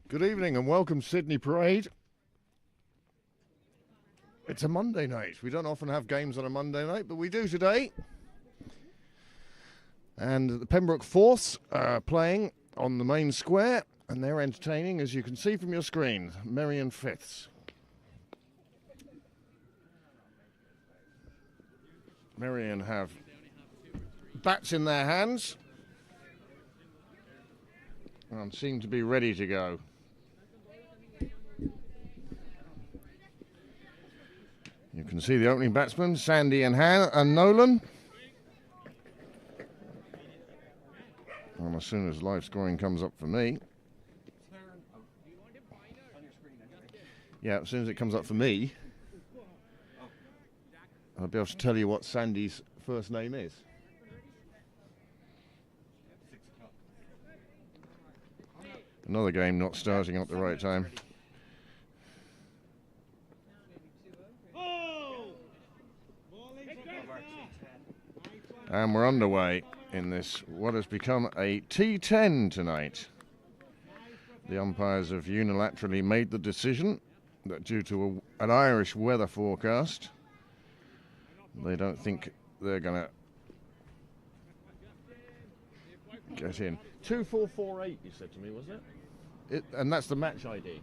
Good evening and welcome Sydney Parade. It's a Monday night. We don't often have games on a Monday night, but we do today. And the Pembroke Fourths are playing on the main square, and they're entertaining, as you can see from your screen, Merrion Fifths. Merrion have bats in their hands and seem to be ready to go. You can see the opening batsmen, Sandy and Nolan. And as soon as live scoring comes up for me. Yeah, as soon as it comes up for me, I'll be able to tell you what Sandy's first name is. Another game not starting at the right time. And we're underway in this, what has become a T10 tonight. The umpires have unilaterally made the decision that due to an Irish weather forecast, they don't think they're going to get in. 2448, you said to me, wasn't it? And that's the match ID.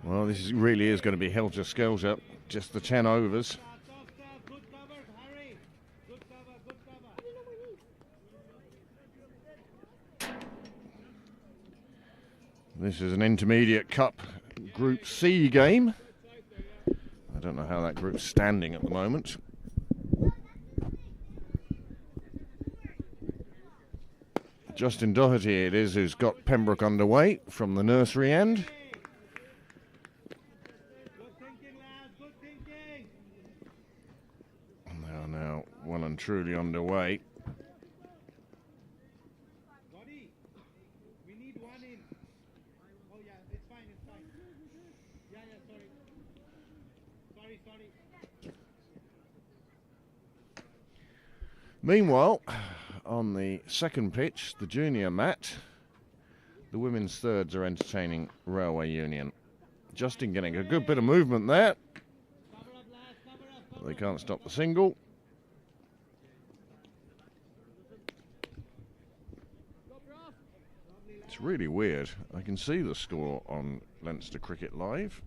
Well, this really is going to be helter-skelter, just the 10 overs. This is an intermediate cup Group C game. I don't know how that group's standing at the moment. Justin Doherty it is who's got Pembroke underway from the nursery end. Now well and truly underway. We need one in. Oh yeah, it's fine, it's fine. Yeah, sorry. Meanwhile, on the second pitch, the junior mat, the women's thirds are entertaining Railway Union. Justin getting a good bit of movement there. They can't stop the single. It's really weird. I can see the score on Leinster Cricket Live,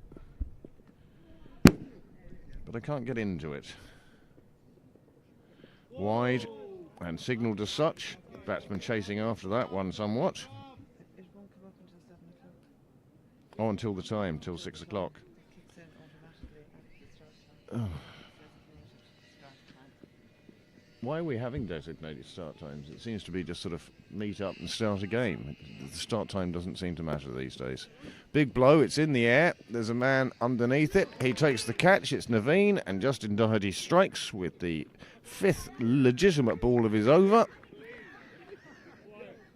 but I can't get into it. Wide and signalled as such. The batsman chasing after that one somewhat. It won't come up until 7 o'clock. Oh, until the time, till 6 o'clock. It kicks in automatically after the start time. Designated start time. Why are we having designated start times? It seems to be just sort of meet up and start a game. The start time doesn't seem to matter these days. Big blow, it's in the air. There's a man underneath it. He takes the catch. It's Naveen, and Justin Doherty strikes with the fifth legitimate ball of his over.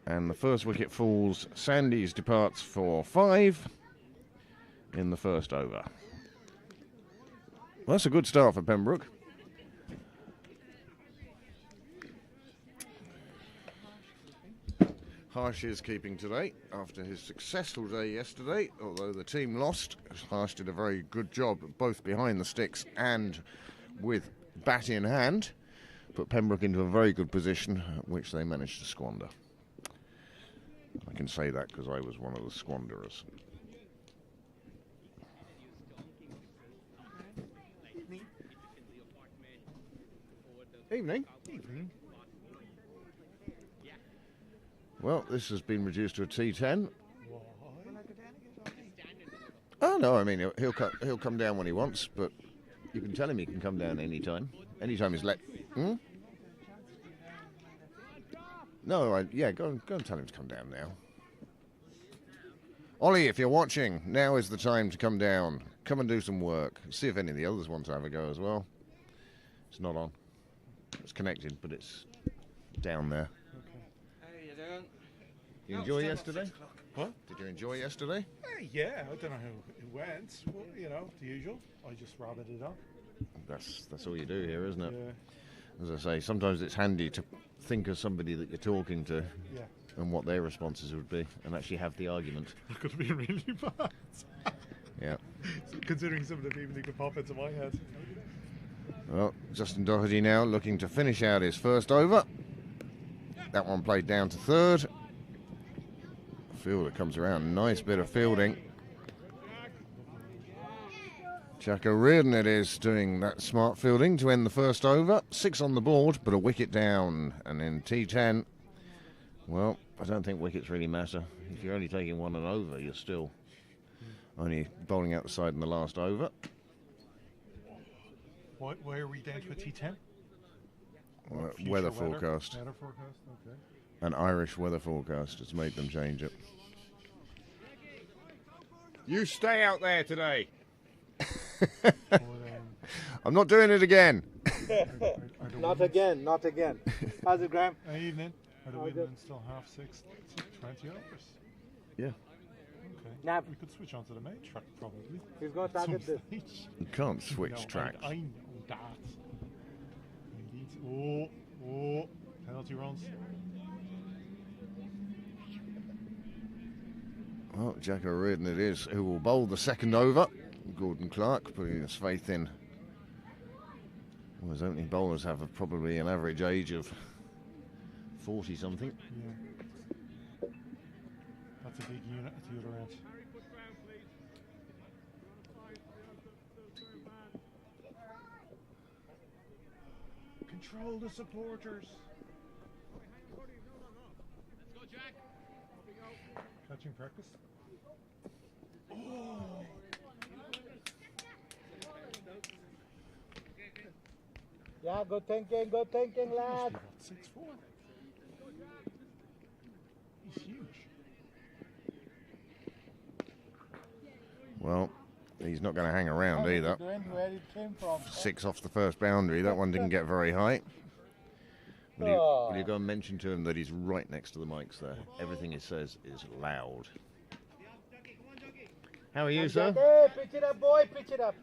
And the first wicket falls. Sandys departs for 5 in the first over. Well, that's a good start for Pembroke. Harsh is keeping today after his successful day yesterday, although the team lost. Harsh did a very good job both behind the sticks and with bat in hand. Put Pembroke into a very good position, which they managed to squander. I can say that because I was one of the squanderers. Evening. Evening. Well, this has been reduced to a T10. Will I go down again? Oh no, I mean he'll come down when he wants, but you can tell him he can come down anytime. Anytime he's let. Hmm? No, yeah, go and tell him to come down now. Ollie, if you're watching, now is the time to come down. Come and do some work. See if any of the others want to have a go as well. It's not on. It's connected, but it's down there. How you doing? You enjoy yesterday? What? Did you enjoy yesterday? Yeah, I don't know how it went. Well, you know, the usual. I just rabbited it on. That's all you do here, isn't it? Yeah. As I say, sometimes it's handy to think of somebody that you're talking to Yeah. and what their responses would be, and actually have the argument. That could have been really bad. Yeah. Considering some of the people who could pop into my head. Well, Justin Doherty now looking to finish out his first over. That one played down to third. Fielder comes around, nice bit of fielding. Jack O'Riordan it is doing that smart fielding to end the first over. 6 on the board, but a wicket down. And in T10, well, I don't think wickets really matter. If you're only taking one and over, you're still only bowling out the side in the last over. Why are we down to a T10? Weather forecast. Weather forecast, okay. An Irish weather forecast has made them change it. You stay out there today. I'm not doing it again. Not again, not again. How's it, Graham? Evening. Are the women still 6:30? 20 hours? Yeah. Okay. Nap. We could switch on to the main track probably. He's going to target this. You can't switch No, tracks. I know that. Oh, penalty runs. Well, Jack O'Riordan it is who will bowl the second over. Gordon Clark putting his faith in. Well, his opening bowlers have probably an average age of 40 something. Yeah. That's a big unit at the other end. Control the supporters. Catching practice. Yeah, good thinking, lad. Must be about 6'4". He's huge. Well, he's not going to hang around either. Where it came from. 6 off the first boundary. That one didn't get very high. Will you go and mention to him that he's right next to the mics there? Everything he says is loud. How are you, sir? Hey, pitch it up, boy, pitch it up.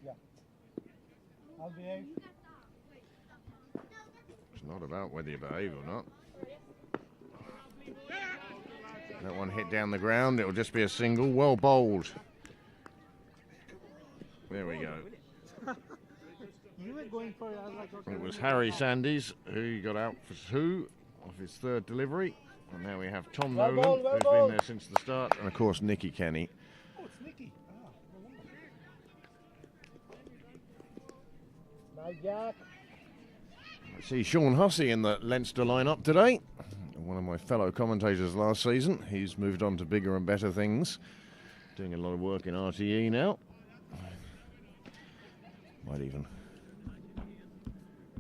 Yeah. I'll behave. It's not about whether you behave or not. That one hit down the ground. It'll just be a single. Well bowled. There we go. You were going for it. I was like, okay. It was Harry Sandys who got out for 2 off his third delivery. And now we have Tom Well Nolan, bowled, well who's bowled. been there since the start. And of course, Nicky Kenny. Oh, it's Nicky. Now, Jack. I see Sean Hussey in the Leinster lineup today. One of my fellow commentators last season. He's moved on to bigger and better things. Doing a lot of work in RTE now. Might even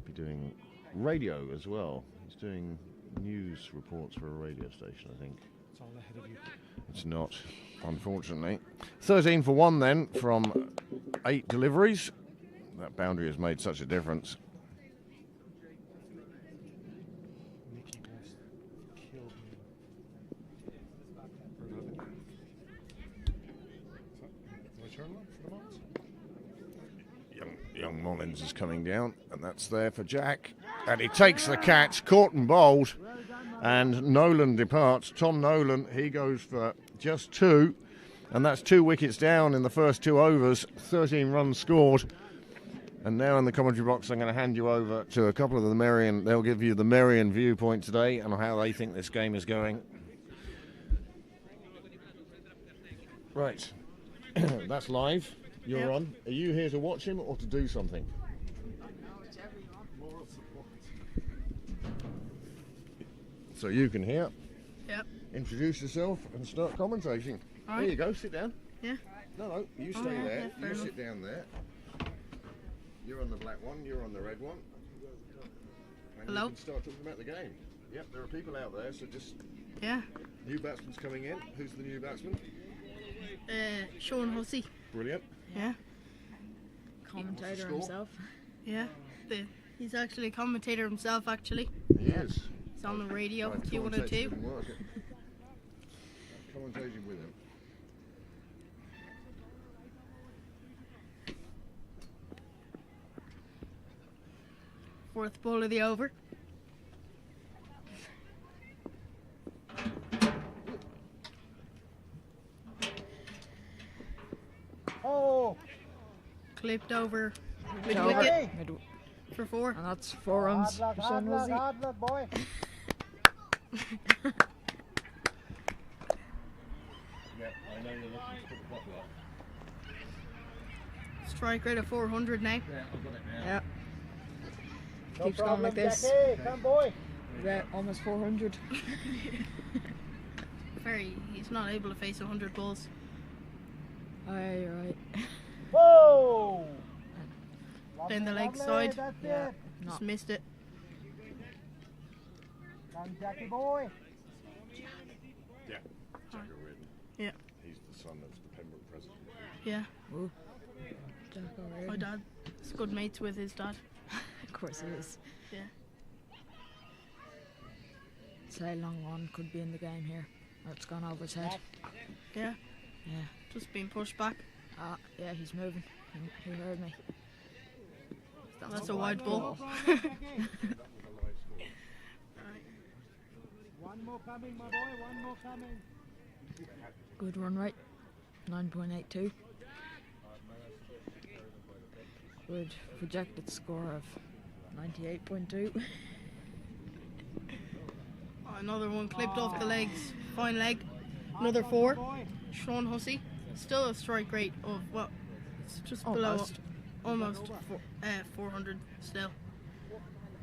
be doing radio as well. He's doing news reports for a radio station, I think. It's all ahead of you. It's not, unfortunately. 13 for 1 then from 8 deliveries. That boundary has made such a difference. Nicky wants to kill me. My turn on for the moment? Young Mullins is coming down, and that's there for Jack. And he takes the catch, caught and bowled. And Nolan departs. Tom Nolan, he goes for just 2. And that's 2 wickets down in the first 2 overs. 13 runs scored. And now in the commentary box, I'm going to hand you over to a couple of the Merrion. They'll give you the Merrion viewpoint today and how they think this game is going. Right. That's live. You're on. Are you here to watch him or to do something? Moral support. So you can hear. Yep. Introduce yourself and start commentating. All There right. you go. Sit down. Yeah. No, you stay yeah, there. yeah, fair You enough. sit down there. You're on the black one. You're on the red one. And Hello? you can start talking about the game. Yep, there are people out there, so just Yeah. new batsman's coming in. Who's the new batsman? Sean Hussey. Brilliant. Yeah. Commentator score? himself. Yeah. He's actually a commentator himself, actually. He is. He's on the radio, I've Q102. commentated and work it. Commentating with him. Fourth ball of the over. Oh, Clipped over mid Over. wicket Mid- for 4. And that's 4 runs hard luck, for hard Sean luck, Hussey. hard luck, boy. Yep, I know you're looking to put the bottle up. Strike rate of 400 now. Yeah, I've got it now. Yeah. No Keeps going problem, like this. Jackie. Come, boy. Yeah, almost 400. He's not able to face 100 balls. Aye, you're right. Whoa! Down the leg Lovely, side. That's Yeah. it. Just missed it. Come, Jackie boy. Yeah, Jack O'Riordan. Yeah. He's the son of the Pembroke president. Yeah. Ooh. Jack My O'Riordan. dad is good mates with his dad. Of course he is. Yeah. Say long one could be in the game here. Or it's gone over his head. Yeah. Yeah. Just being pushed back. Yeah, he's moving. He heard me. That's a wide ball. One more coming, my boy. One more coming. Good run rate. 9.82. Good projected score of 98.2. Another one clipped off the legs. Fine leg. Another 4. Sean Hussey. Still a strike rate of what? It's just Almost. below. Almost 400 still.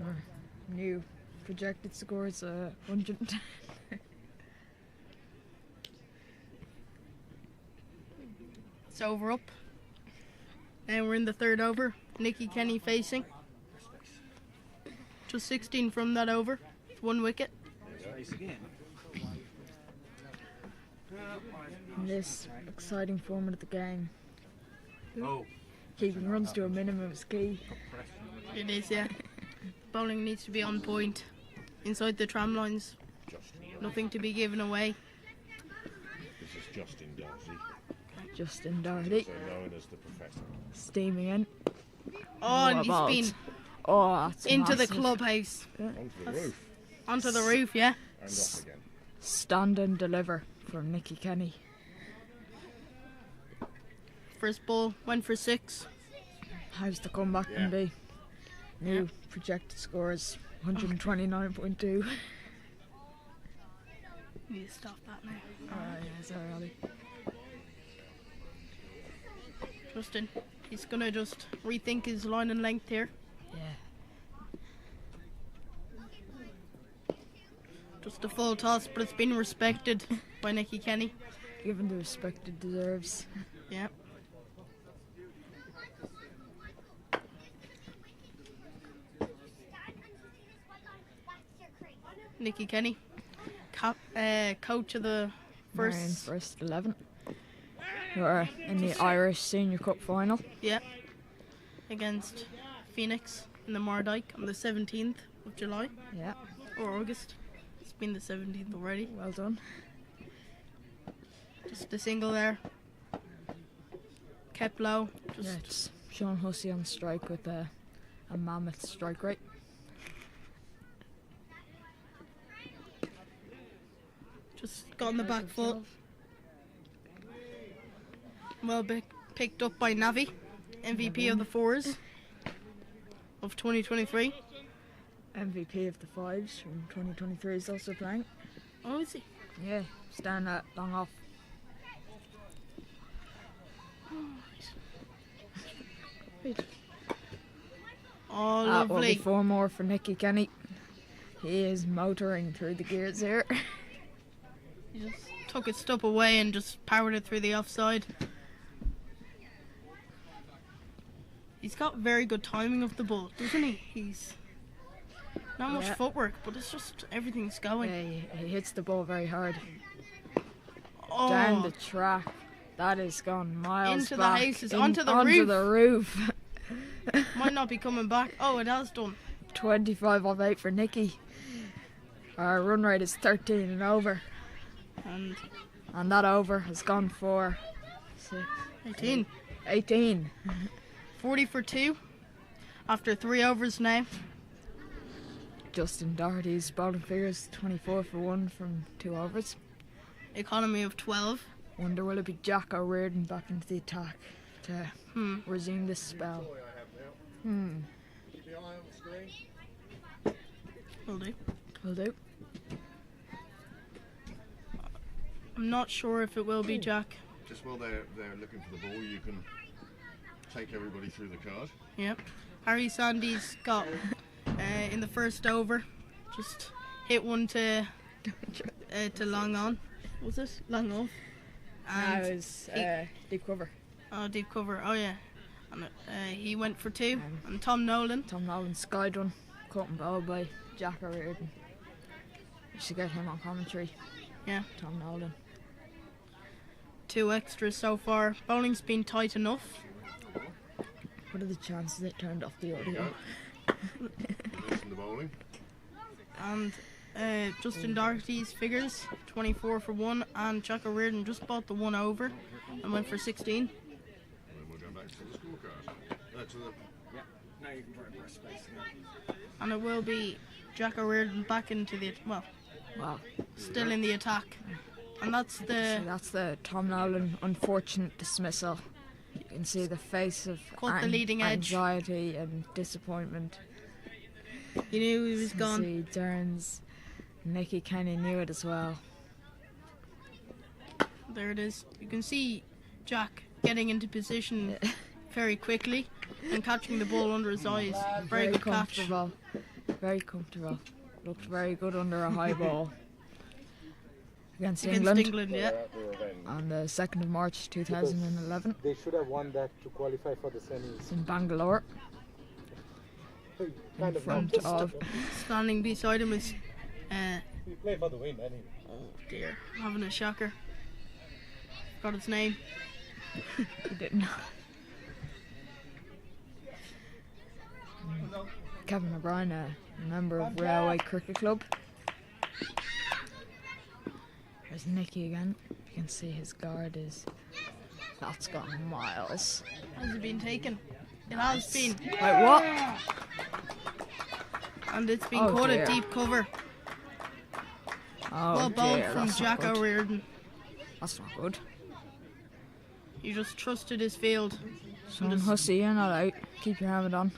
Our new projected score is 110. It's over up. And we're in the third over. Nicky Kenny facing. Just 16 from that over. 1 wicket. In this exciting format of the game, keeping runs to a minimum is key. It is, yeah. Bowling needs to be on point. Inside the tram lines. Nothing to be given away. This is Justin Darcy, Justin Doherty so known as the Professor. steaming in. Oh, and about? he's been Oh, that's into the massive. clubhouse. Onto the roof Onto the roof, yeah. and off again. Stand and deliver from Nicky Kenny. First ball went for 6. How's the comeback Yeah. can be? New projected score is 129.2. Need to stop that now. Yeah, sorry, Ollie. Justin, he's gonna just rethink his line and length here. Yeah. Just a full toss, but it's been respected by Nicky Kenny. Given the respect it deserves. Yeah. Nicky Kenny, coach of the Merrion first. first 11. Who are in the Irish Senior Cup final. Yeah. Against Phoenix in the Mardyke on the 17th of July Yeah, or August. It's been the 17th already. well done. Just a single there. Kept low. Yeah, Just it's Sean Hussey on strike with a mammoth strike rate. got on the back foot. Well picked up by Navi, MVP of the 4s of 2023. MVP of the 5s from 2023 is also playing. Oh, is he? Yeah, stand that long off. Oh, That will be lovely. 4 more for Nicky Kenny. He is motoring through the gears here. He just took his stop away and just powered it through the offside. He's got very good timing of the ball, doesn't he? Not much Yeah. footwork, but it's just everything's going. Yeah, he hits the ball very hard. Oh, Down the track. That is gone miles Into the back. houses, onto the onto roof. the roof. might not be coming back. Oh, it has done. 25 of 8 for Nicky. Our run rate is 13 and over. And that over has gone for 18. 18. 40 for 2. After 3 overs now. Justin Doherty's bowling figures 24 for 1 from 2 overs. Economy of 12. Wonder will it be Jack O'Riordan back into the attack to resume this spell. Keep your eye on the screen. Will do. Will do. I'm not sure if it will be Jack. Just while they're looking for the ball, you can take everybody through the card. Yep. Harry Sandy's got in the first over, just hit one to long on. Was it long off? And it was deep cover. Oh, deep cover. Oh yeah. And he went for 2. And Tom Nolan. Tom Nolan skied one, caught and bowled by Jack O'Riordan. You should get him on commentary. Yeah. Tom Nolan. 2 extras so far. Bowling's been tight enough. What are the chances it turned off the audio? Listen to bowling. And Justin Doherty's figures 24 for 1, and Jack O'Riordan just bought the 1 over and went for 16. And then we'll go back to the scorecard. Now you can try and press space again. And it will be Jack O'Riordan back into the Wow. still in the attack. And that's So the that's the Tom Nolan unfortunate dismissal. You can see the face of Caught the leading edge. anxiety and disappointment. you knew he was You gone. see Derns, Nicky Kenny knew it as well. There it is. You can see Jack getting into position very quickly and catching the ball under his eyes. Very good catch. comfortable. Very comfortable. Looked very good under a high ball. Against England Yeah. on the 2nd of March 2011 They should have won that to qualify for the semis. in Bangalore. Kind In of front not. of Standing beside him is We play for the win anyway. oh dear, having a shocker. Got his name. he didn't know. Kevin O'Brien, a member of Railway Cricket Club. There's Nicky again. You can see his guard is. That's gone miles. Has it been taken? It has been. Wait, what? And it's been Oh, caught dear. at deep cover. Oh Well bowled dear, from that's Jack not good. O'Riordan. That's not good. He just trusted his field. Sean Hussey, you're not out. Keep your helmet on.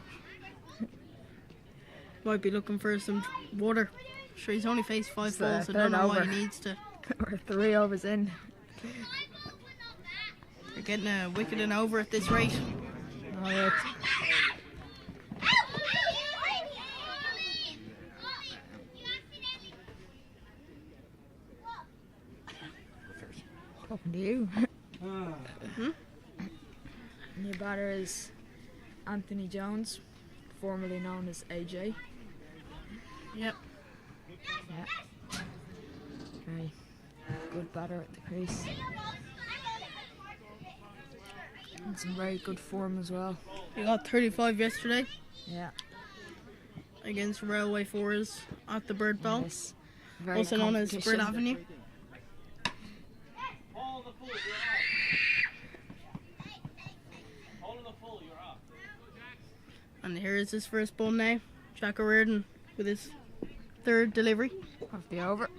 Might be looking for some water. Sure, he's only faced 5 It's the balls. I don't third know why over. he needs to. We're 3 overs in. They're getting a wicket and over at this rate. Oh, yeah. What happened to you? New batter is Anthony Jones, formerly known as AJ. Yep. Yeah. Very good batter at the crease. And some very good form as well. He got 35 yesterday Yeah. against Railway 4s at the Bird Bell, Yes. Very also known as competition. Bird Avenue. And here is his first ball now. Jack O'Riordan with his 3rd delivery. Off the over.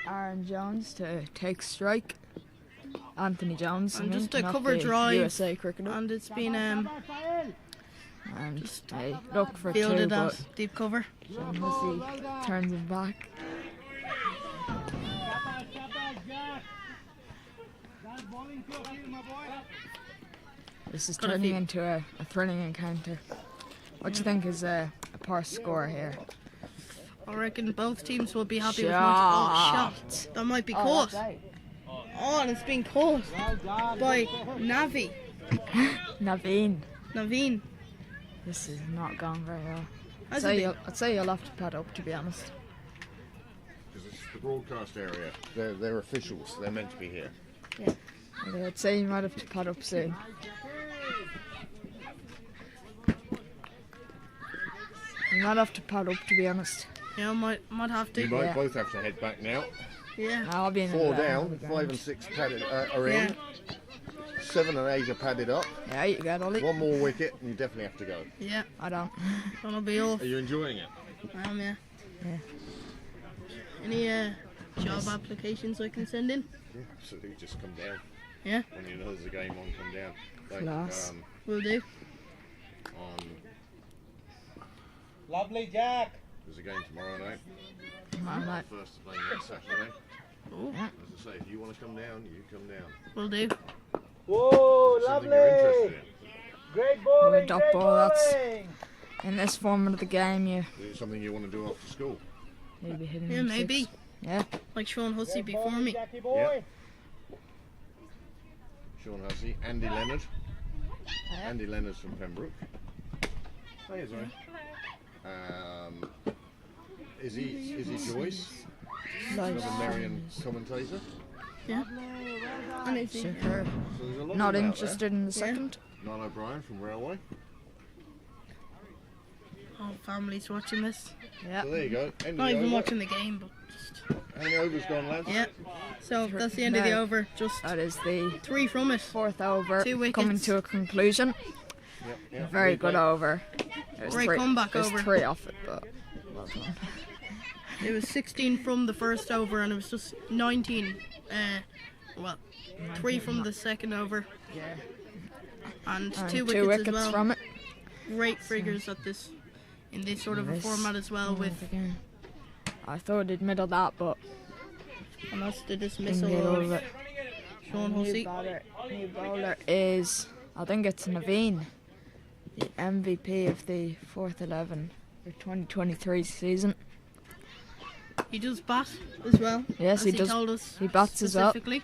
Aaron Jones to take strike. Anthony Jones. And I mean, just a not cover the drive. USA cricketer. And it's been And hey, look for 2, fielded but at deep cover. Sean Hussey turns it back. That's bowling to a field, my boy. This is Got a turning few. into a thrilling encounter. What do you think is a par score here? I reckon both teams will be happy with much. Shot. Oh, shot. That might be caught. Oh, and it's been caught by Naveen. Naveen. This has not gone very well. How's it been? I'd say you'll have to pad up, to be honest. Because it's the broadcast area. They're officials. They're meant to be here. I'd say you might have to pad up soon. You might have to pad up, to be honest. Yeah, might have to. You might Yeah. both have to head back now. Yeah. I'll be in 4 the down, ground. 5 and 6 padded, are in. Yeah. 7 and 8 are padded up. Yeah, you got Ollie. One more wicket, and you definitely have to go. Yeah. I don't. Gonna be off. Are you enjoying it? Yeah. Yeah. Any job applications I can send in? Yeah, absolutely. Just come down. Yeah. When you know there's a game on, come down. Like, Class. Will do. on Lovely, Jack. there's a game tomorrow night. I might. First to play next Saturday. Oh, As I say, if you want to come down, you come down. will do. Whoa, Something you're interested lovely. in. Great bowling, dot great ball, that's- bowling. In this format of the game, Is it something you want to do after school? you'll be hitting Yeah, them maybe. six. Yeah. Like Sean Hussey Great before bowling, me. Jackie boy. Sean Hussey, Andy Leonard. Andy Leonard's from Pembroke. Hey, sorry. Is he Joyce? Like, Another Merrion commentator. Yeah. And it's superb. So there's a lot Not of them out interested in the Yeah. second. there. Niall O'Brien from Railway. whole family's watching this. Yeah. So there you go. End of Not the even over. watching the game, but just How many overs gone, lads? yeah. So that's the end of the No. over. Just That is the 3 from it. fourth over 2 wickets. coming to a conclusion. Yep. Very good Replay. over. There's Great comeback there's over. 3 off it, but well done. It was 16 from the first over, and it was just 19. Well, 3 from the second over, and And 2 2 wickets as well. from it. Great figures at this, in this sort of a This format as well. With again. I thought it'd middle that, but and that's the didn't dismissal get of over it. Sean Hussey. New bowler is, I think it's Naveen, the MVP of the 4th 11 for 2023 season. He does bat as well. Yes, as he he does. told us He bats as well. specifically.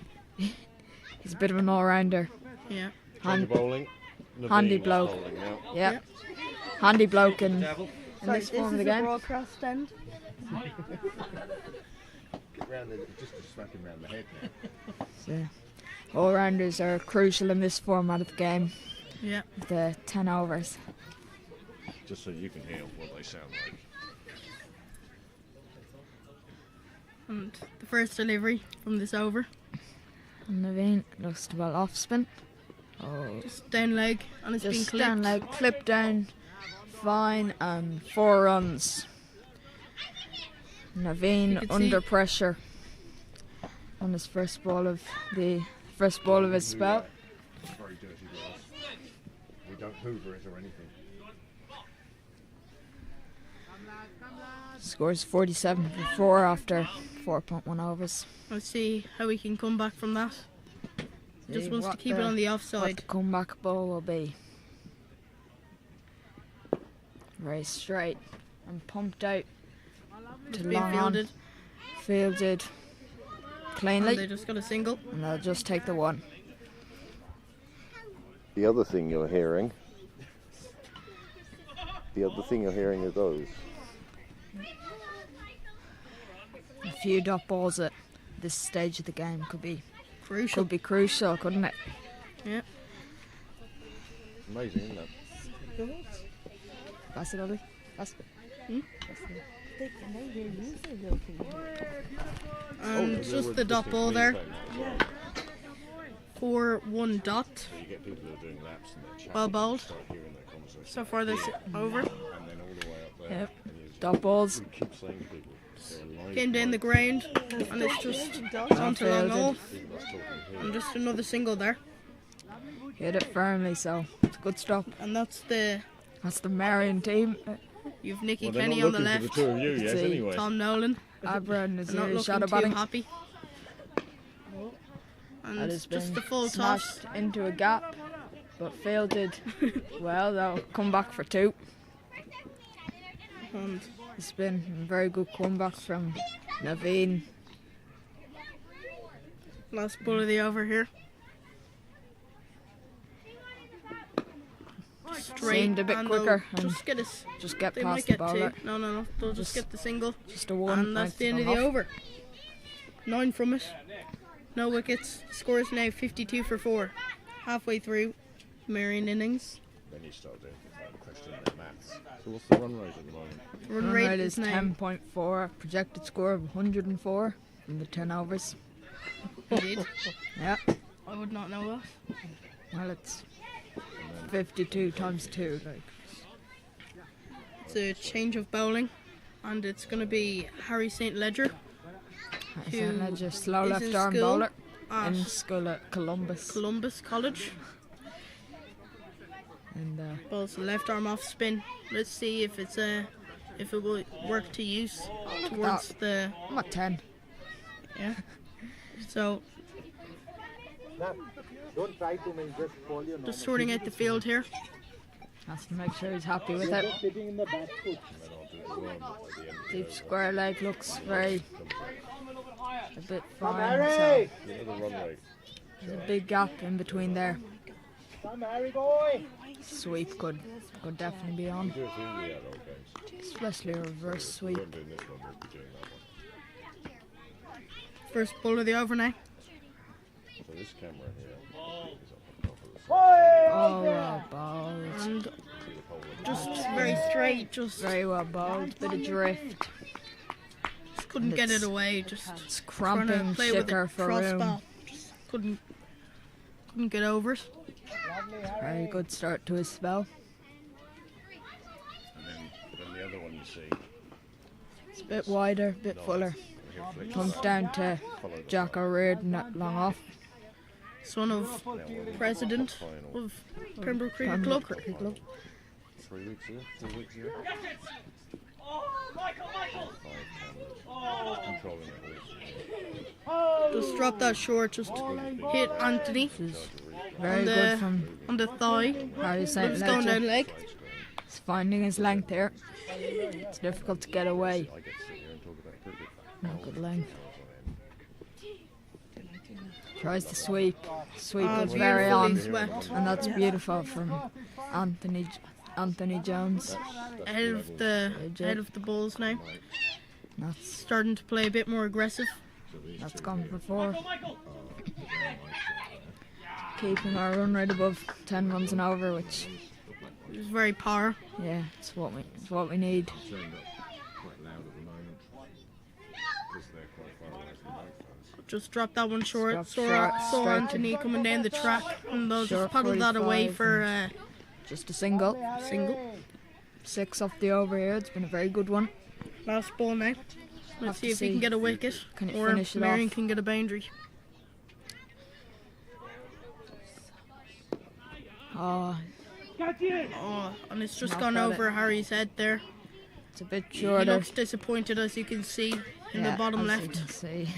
He's a bit of an all-rounder. Yeah. Change of bowling. Naveen handy is bloke. bowling now. Yeah. Handy bloke in Sorry, this form of the game. broadcast end. Get round the, just to smack him round the head now. So, all-rounders are crucial in this format of the game. Yeah. The 10 overs. Just so you can hear what they sound like. And the first delivery from this over, And Naveen looks to well off spin. Oh, just down leg, and it's been just clipped. down leg, clip down, fine, and 4 runs. You Naveen can under see- pressure on his first ball of his spell. It's very dirty grass. We don't hoover it or anything. Scores 47 for 4 after 4.1 overs. Let's see how we can come back from that. Just See wants to what keep it on the what offside. the comeback ball will be. Very straight and pumped out It's to been long on. Fielded And cleanly, they just got a single. and they'll just take the 1. The other thing you're hearing are those. A few dot balls at this stage of the game could be Crucial. crucial, couldn't it? Yeah. Amazing, isn't it? Pass it, Ollie. Pass it. And just the dot ball there. 4-1 dot. You get people that are doing laps and they're chatting. Well bowled. Start hearing their conversation. So far this over. And then all the way up there. Yep. And you Dot balls. keep saying to people, they're alive, Came down the alive. ground, and it's just onto long Fielded. off. People that's talking here. And just another single there. Hit it firmly, so it's a good stop. And that's the, That's the Merrion team. you've Nicky Well, they're Kenny not on the looking left. for the two of you yet, See, anyway. Tom Nolan. Abra and They're not Nazir shadow looking too batting. happy. That And has just been the full toss. smashed into a gap, but fielded well. They'll come back for 2. And It's been a very good comeback from Naveen. last ball of the over here. straight. seemed a bit and quicker they'll and just get us. just get They past might the get bowler. two. No. They'll just get the single. Just a one. And that's the end of the over. 9 from it. No wickets. Score is now 52 for 4. Halfway through Merrion innings. Then you start doing question the maths. So what's the run rate at the moment? Run Rate rate is is now 10.4. Projected score of 104 in the 10 overs. indeed. Yeah. I would not know that. Well, it's 52 times 2. Like. It's a change of bowling, and it's going to be Harry St. Ledger St. Ledger, slow is left in arm school bowler at in school at Columbus. Columbus College. And Bowls the left arm off spin. Let's see if it's if it will work to use towards the I'm at 10. yeah. So Now, don't try to make just fall your just sorting out the field here. Has to make sure he's happy with it. Just sitting in the back foot. Deep square leg looks very a bit Come, fine. So Harry! You know the run rate. there's a big gap in between there. Come, Harry boy! Sweep could definitely be on, Do it through the other games. especially a reverse sweep. We're doing this one, we'll be doing that one. First ball of the over now. So this camera here is up on top of the Oh, well bowled. And just very straight, just Very well bowled. Bit of drift. couldn't get it's- it away. Just It's trying to cramping play with Shicker a for crossbar. room. Just couldn't get over it. Very good start to his spell. and then the other one you see. It's a bit wider, a bit fuller. Comes down to Jack O'Riordan not long off. Son of president of Pembroke Cricket Club. Cricket Club. 3 weeks here, 4 weeks here. Controlling it all. Just drop that short, just hit Anthony Very on good the from on the thigh. Harry St. It's going down Ledger. leg. He's finding his length here. It's difficult to get away. I get to sit here and talk about cricket. Not good length. Tries to sweep. Sweep is very beautifully on. swept. And that's beautiful from Anthony Jones. Ahead of the balls now. That's Starting to play a bit more aggressive. gone for 4. Keeping our run rate above 10 runs an over, which It's very power. yeah, it's what we need. Turned up quite loud at the moment because they're quite far away from the microphones. Just drop that one short. Drop Saw short, saw straight. Anthony coming down the track, and they'll Short just paddle that away 45 for Just a single. single. 6 off the over here. It's been a very good one. Last ball now. Have Let's to see if he can see. get a wicket, Can he or finish it Merrion off? can get a boundary. Oh, Oh, and it's just Not gone got it. over Harry's head there. it's a bit He shorter. looks disappointed, as you can see in the bottom as you left. can see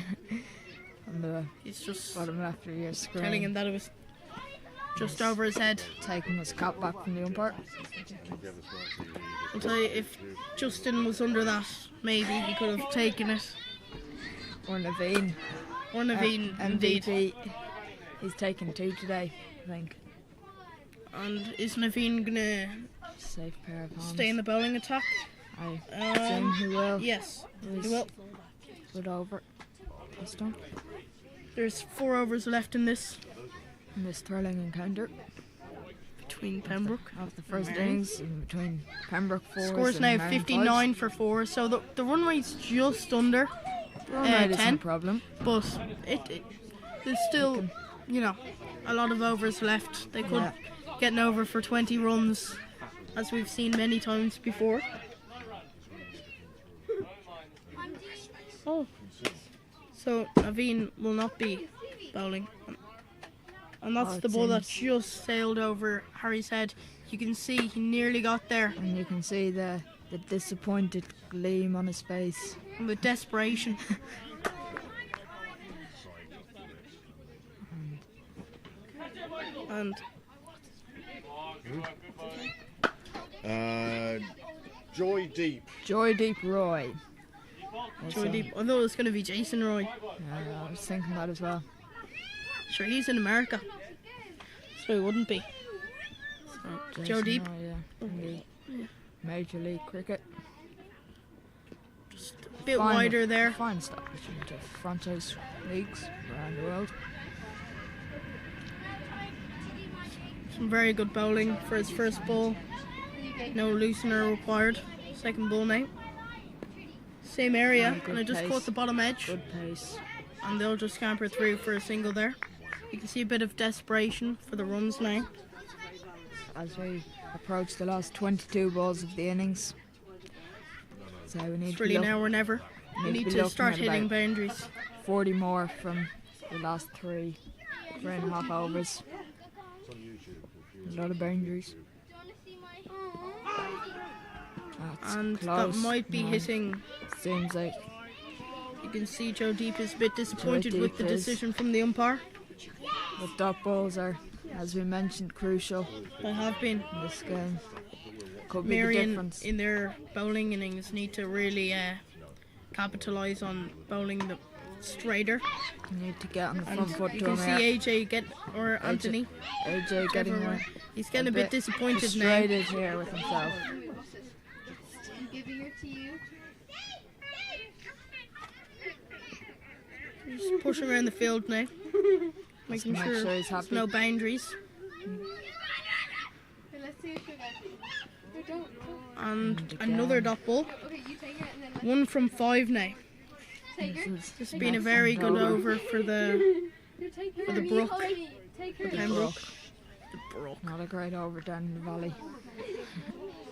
on the He's just bottom left of your screen. telling him that it was just over his head. Taking his cap back from the umpire. I'll tell you, if Justin was under that, maybe he could have taken it. Or Naveen. Or Naveen, indeed. MVP. He's taken 2 today, I think. And is Naveen gonna Safe pair of hands. stay in the bowling attack? I assume he will. Yes, he He's will. Good over. This time. There's 4 overs left in this In this thrilling encounter between Pembroke. of the first innings in between Pembroke 4s Score's and now Merrion 59 for 4, so the run rate's just under 5s. Run rate isn't a 10, problem. but there's still, a lot of overs left. They could Yeah. get an over for 20 runs, as we've seen many times before. Oh, so Naveen will not be bowling, and that's Oh, it the ball that seems- just sailed over Harry's head. You can see he nearly got there, And you can see the disappointed gleam on his face. and the desperation. And Joy Deep. Joy Deep Roy. Joy Deep. I thought it was going to be Jason Roy. Yeah, I was thinking that as well. Sure, he's in America, so he wouldn't be. Joe Deep. In the Major League Cricket. Just a bit wider there. Fine establishment of franchise leagues around the world. Some very good bowling for his first ball. No loosener required. Second ball now. Same area, Good and I just pace. caught the bottom edge. Good pace. And they'll just scamper through for a single there. You can see a bit of desperation for the runs now. As we approach the last 22 balls of the innings. So we need It's to really look, now or never. You need be to looking start at hitting about boundaries. 40 more from the last three and a half overs. A lot of boundaries. That's And close. that might be No, hitting. Seems like You can see Joe Deep is a bit disappointed Joe with the Deep is. decision from the umpire. the dot balls are, as we mentioned, crucial They have been. in this game. Could be the Merrion difference. in their bowling innings need to really capitalise on bowling the straighter. Need to get on the And front foot you to can him see here. AJ or Anthony. AJ getting whichever way. He's getting a bit disappointed now. frustrated here with himself. I'm giving it to you. Just pushing around the field now. Making make sure sure he's there's happy. no boundaries. Okay, let's see if you guys. No, don't. And again. another dot ball. Okay, you take it and then 1 from 5 now. take her. It's been a very good over for the You take her. For the You Brook. already take her. Pembroke. Not a great over down in the valley.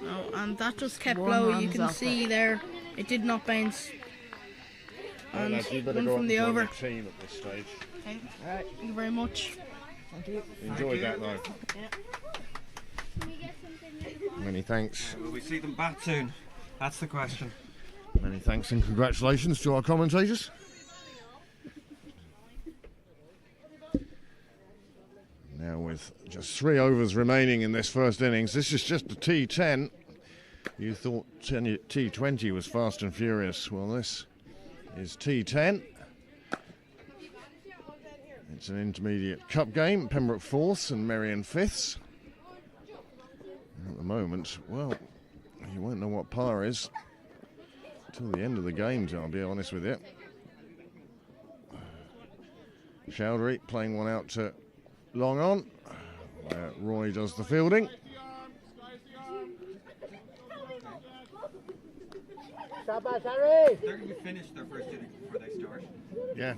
Oh, and that just kept One low. You runs can off see there, it did not bounce. And you better one go from up the and join over. the team at this stage. Okay. Thank you very much. Thank you. Enjoy that though. Can we get something? Many thanks. Will we see them bat soon? That's the question. Many thanks and congratulations to our commentators. Now with just 3 overs remaining in this first innings, this is just a T10. You thought T20 was fast and furious. Well, this is T10. It's an intermediate cup game. Pembroke 4ths and Merrion 5ths. At the moment, well, you won't know what par is till the end of the game, I'll be honest with you. Chowdhury playing one out to long on, where Roy does the fielding. They're going to be finished their first inning before they start. Yeah.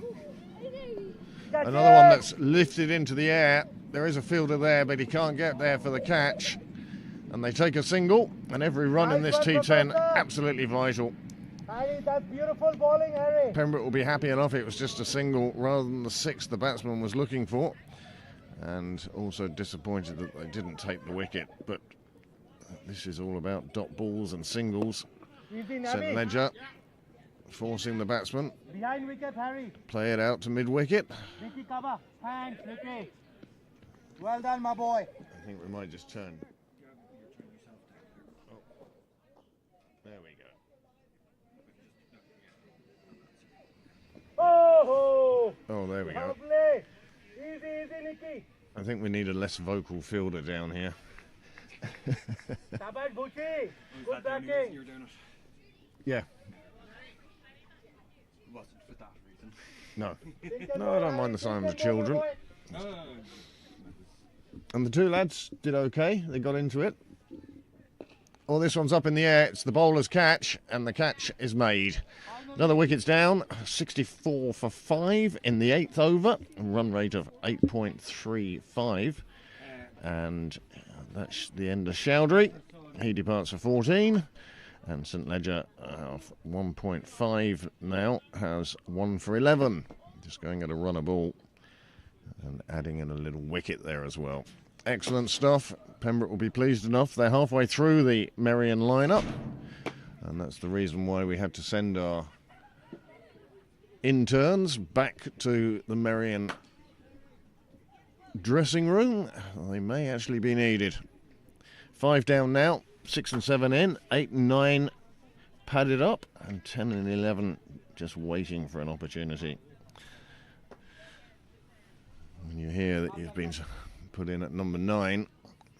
Another one that's lifted into the air. There is a fielder there, but he can't get there for the catch. And they take a single, and every run in this T10 absolutely vital. Harry, that's beautiful bowling, Harry. Pembroke will be happy enough it was just a single rather than the 6 the batsman was looking for. And also disappointed that they didn't take the wicket. But this is all about dot balls and singles. Easy, St Navi. Ledger forcing the batsman. Behind wicket, Harry. Play it out to mid-wicket. Vicky cover. Thanks, Vicky. Well done, my boy. I think we might just turn. Oh. There we go. Oh, Oh, there we go. lovely. Easy, easy, Nicky. I think we need a less vocal fielder down here. Sabat Buchi. Is that Good the only reason backing. you're doing it? Yeah. Wasn't for that reason. No. No, I don't mind the sounds of children. Oh. And the 2 lads did okay. They got into it. Oh, this one's up in the air. It's the bowler's catch, and the catch is made. Another wicket's down. 64 for 5 in the 8th over. A run rate of 8.35. And that's the end of Chowdhury. He departs for 14. And St Ledger, 1.5 now, has 1 for 11. Just going at a runner ball and adding in a little wicket there as well. Excellent stuff. Pembroke will be pleased enough. They're halfway through the Merrion lineup, and that's the reason why we had to send our interns back to the Merrion dressing room. They may actually be needed. 5 down now, 6 and 7 in, 8 and 9 padded up, and 10 and 11 just waiting for an opportunity. When you hear that you've been put in at number 9,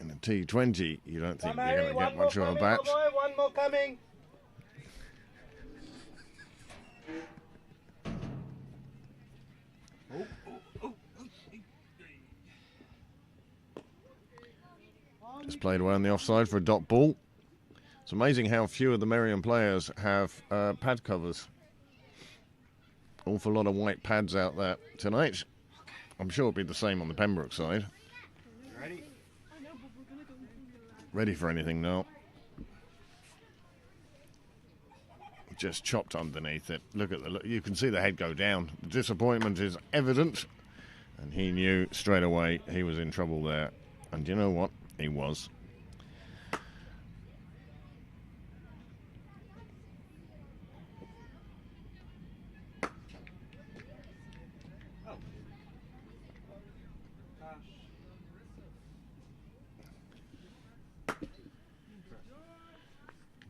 In a T20, you don't think Come, you're Harry, going to get one more much of a coming, bat. my boy, one more coming. Just played away on the offside for a dot ball. It's amazing how few of the Merrion players have pad covers. Awful lot of white pads out there tonight. I'm sure it'll be the same on the Pembroke side. Ready? Ready for anything now. Just chopped underneath it. Look at the. You can see the head go down. The disappointment is evident, and he knew straight away he was in trouble there. And you know what? He was.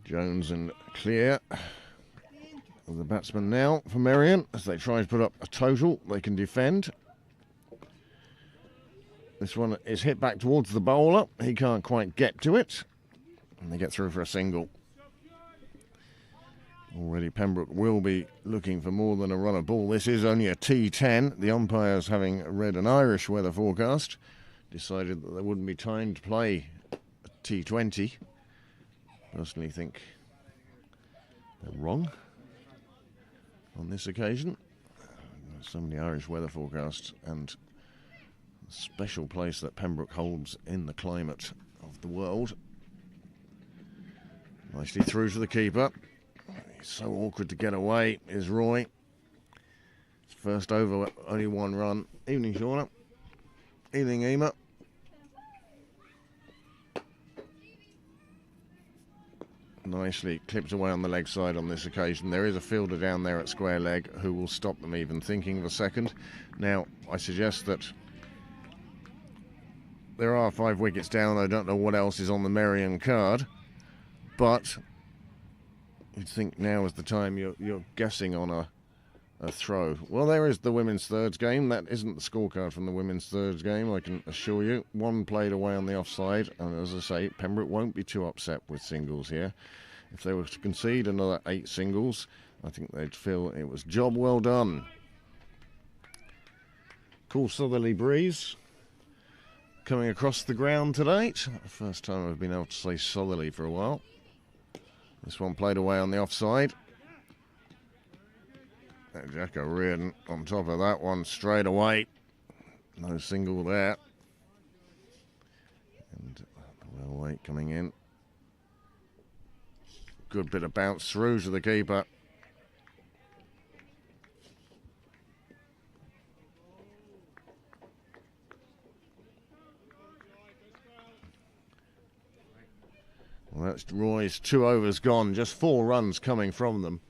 Jones and Clear are the batsmen now for Merrion as they try to put up a total they can defend. This one is hit back towards the bowler. He can't quite get to it. And they get through for a single. Already Pembroke will be looking for more than a run of ball. This is only a T10. The umpires, having read an Irish weather forecast, decided that there wouldn't be time to play a T20. Personally think they're wrong on this occasion. So many Irish weather forecasts and the special place that Pembroke holds in the climate of the world. Nicely through to the keeper. He's so awkward to get away, is Roy. His first over, only one run. Evening, Shauna. Evening, Ema. Nicely clipped away on the leg side on this occasion. There is a fielder down there at square leg who will stop them even thinking of a second. Now, I suggest that there are 5 wickets down. I don't know what else is on the Merrion card, but you'd think now is the time you're guessing on a throw. Well, there is the women's thirds game. That isn't the scorecard from the women's thirds game, I can assure you. One played away on the offside, and as I say, Pembroke won't be too upset with singles here. If they were to concede another 8 singles, I think they'd feel it was job well done. Cool southerly breeze coming across the ground today. First time I've been able to say southerly for a while. This one played away on the offside. Jacko Reardon on top of that one straight away. No single there. And well weight coming in. Good bit of bounce through to the keeper. Well, that's Roy's 2 overs gone. Just 4 runs coming from them.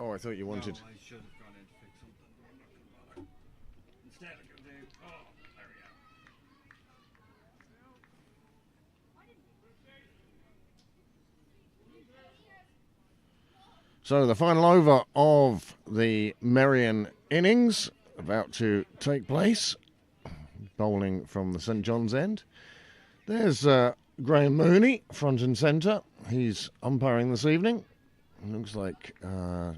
Oh, I thought you wanted. No, I should have gone in to fix something. Instead I go down. Oh, there we go. So the final over of the Merrion innings about to take place. Bowling from the St John's end. There's Graham Mooney, front and centre. He's umpiring this evening. Looks like... do I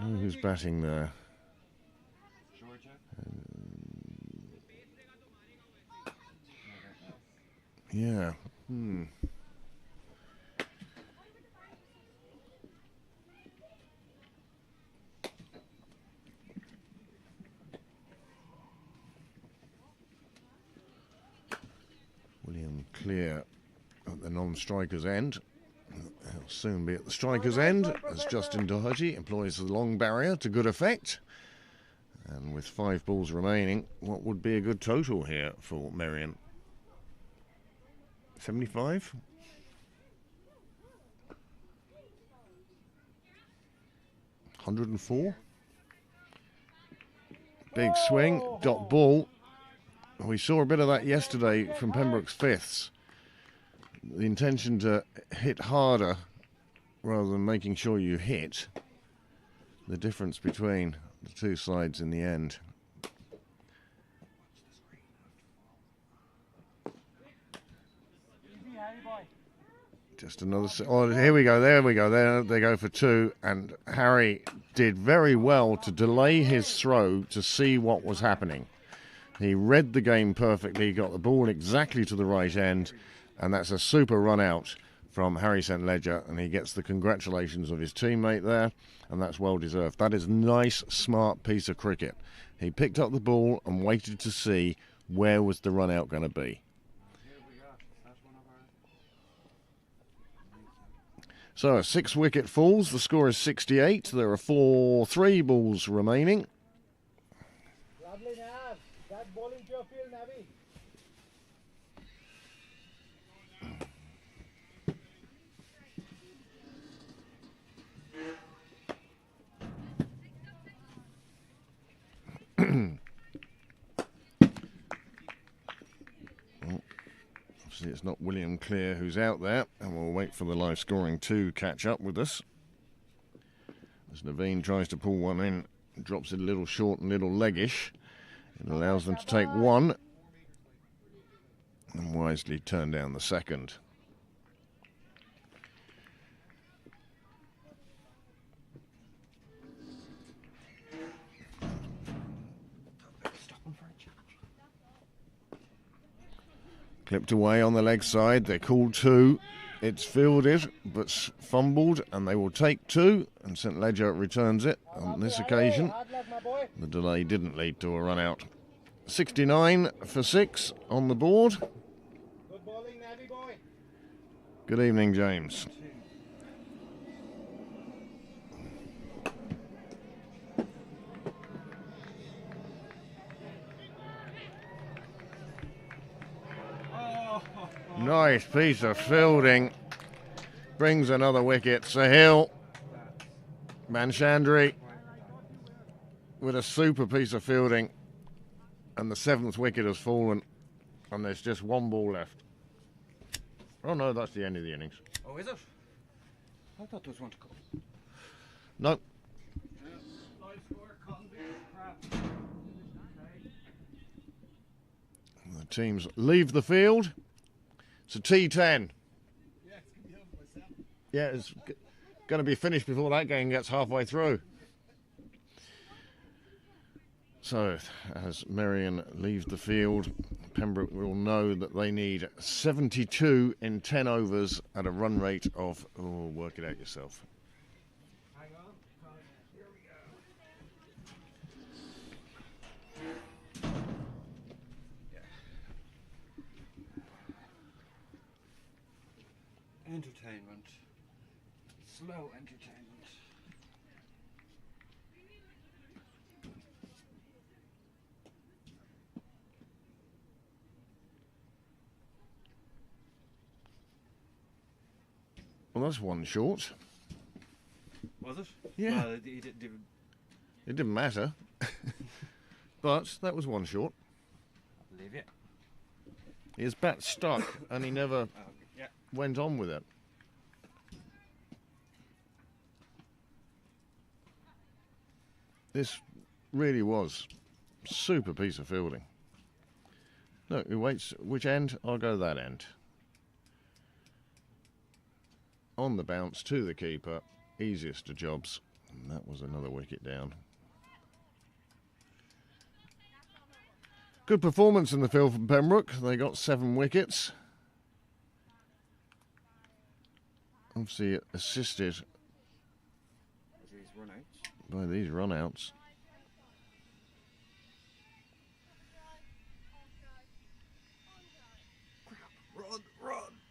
know who's batting there? Yeah. William Clear at the non-striker's end. He'll soon be at the striker's end as Justin Doherty employs the long barrier to good effect. And with 5 balls remaining, what would be a good total here for Merrion? 75? $104? Big swing, dot ball. We saw a bit of that yesterday from Pembroke's fifths. The intention to hit harder rather than making sure you hit. The difference between the two sides in the end. Just another. Oh, here we go. There we go. There they go for 2. And Harry did very well to delay his throw to see what was happening. He read the game perfectly, got the ball exactly to the right end, and that's a super run out from Harry St. Ledger, and he gets the congratulations of his teammate there, and that's well deserved. That is a nice, smart piece of cricket. He picked up the ball and waited to see where was the run out going to be. So, 6 wicket falls. The score is 68. There are 4 3 balls remaining. Lovely, Nav. That bowling to your field, Navi. Obviously, it's not William Clear who's out there, and we'll wait for the live scoring to catch up with us. As Naveen tries to pull one in, drops it a little short and little leggish. It allows them to take 1 and wisely turn down the second. Clipped away on the leg side. They're called 2. It's fielded, but fumbled, and they will take 2. And St. Ledger returns it on this occasion. Hard luck, my boy. The delay didn't lead to a run out. 69 for 6 on the board. Good bowling, Navi boy. Good evening, James. Nice piece of fielding. Brings another wicket. Sahil Manchandri with a super piece of fielding. And the 7th wicket has fallen. And there's just 1 ball left. Oh no, that's the end of the innings. Oh, is it? I thought there was one to go. No. Live score, Colby. Crap. The teams leave the field. It's a T10. Yeah, it's going to be finished before that game gets halfway through. So, as Merrion leaves the field, Pembroke will know that they need 72 in 10 overs at a run rate of, oh, work it out yourself. Hang on, because here we go. Entertainment. Slow entertainment. Well, that's 1 short. Was it? Yeah. Well, it didn't. It didn't matter. But that was 1 short. I believe you. His bat stuck and he never Yeah. went on with it. This really was super piece of fielding. Look, he waits. Which end? I'll go that end. On the bounce to the keeper. Easiest of jobs. And that was another wicket down. Good performance in the field from Pembroke. They got 7 wickets. Obviously assisted These run-outs. by these run-outs.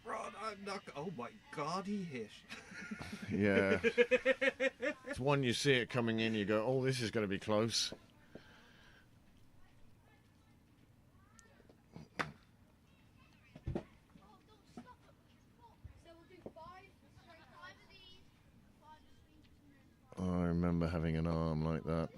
Run! I'm not. Oh my God, he hit. Yeah. It's one you see it coming in, you go, oh, this is going to be close. I remember having an arm like that.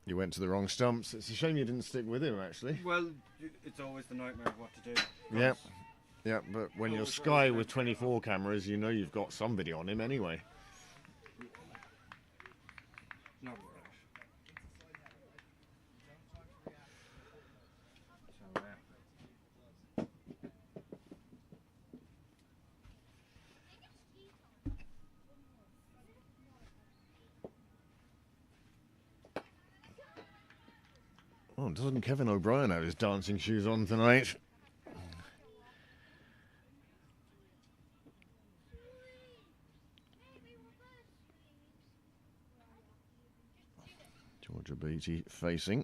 You went to the wrong stumps. It's a shame you didn't stick with him, actually. Well, it's always the nightmare of what to do. Yeah. Yeah, but when you're Sky with 24 cameras, you know you've got somebody on him anyway. Not right. So Oh, doesn't Kevin O'Brien have his dancing shoes on tonight? Georgia Beattie facing.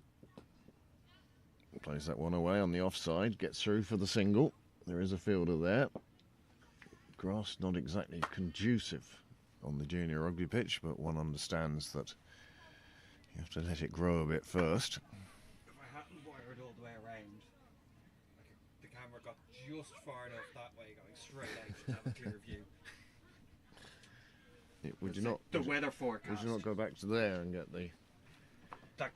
Plays that one away on the offside. Gets through for the single. There is a fielder there. Grass not exactly conducive on the junior rugby pitch, but one understands that you have to let it grow a bit first. If I hadn't wired all the way around, the camera got just far enough that way, going straight out to have a clear view. Would you not? The weather forecast. Would you not go back to there and get the? That,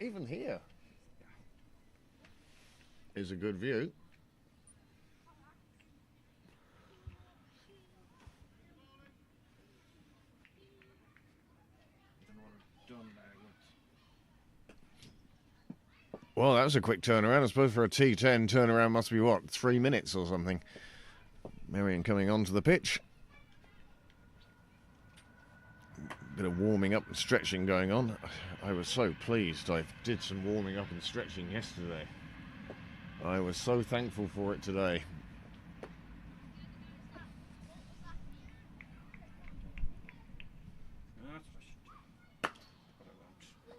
Even here is a good view. Well, that was a quick turnaround. I suppose for a T10 turnaround must be, what, 3 minutes or something. Merrion coming onto the pitch. Bit of warming up and stretching going on. I was so pleased. I did some warming up and stretching yesterday. I was so thankful for it today. that's what I should do.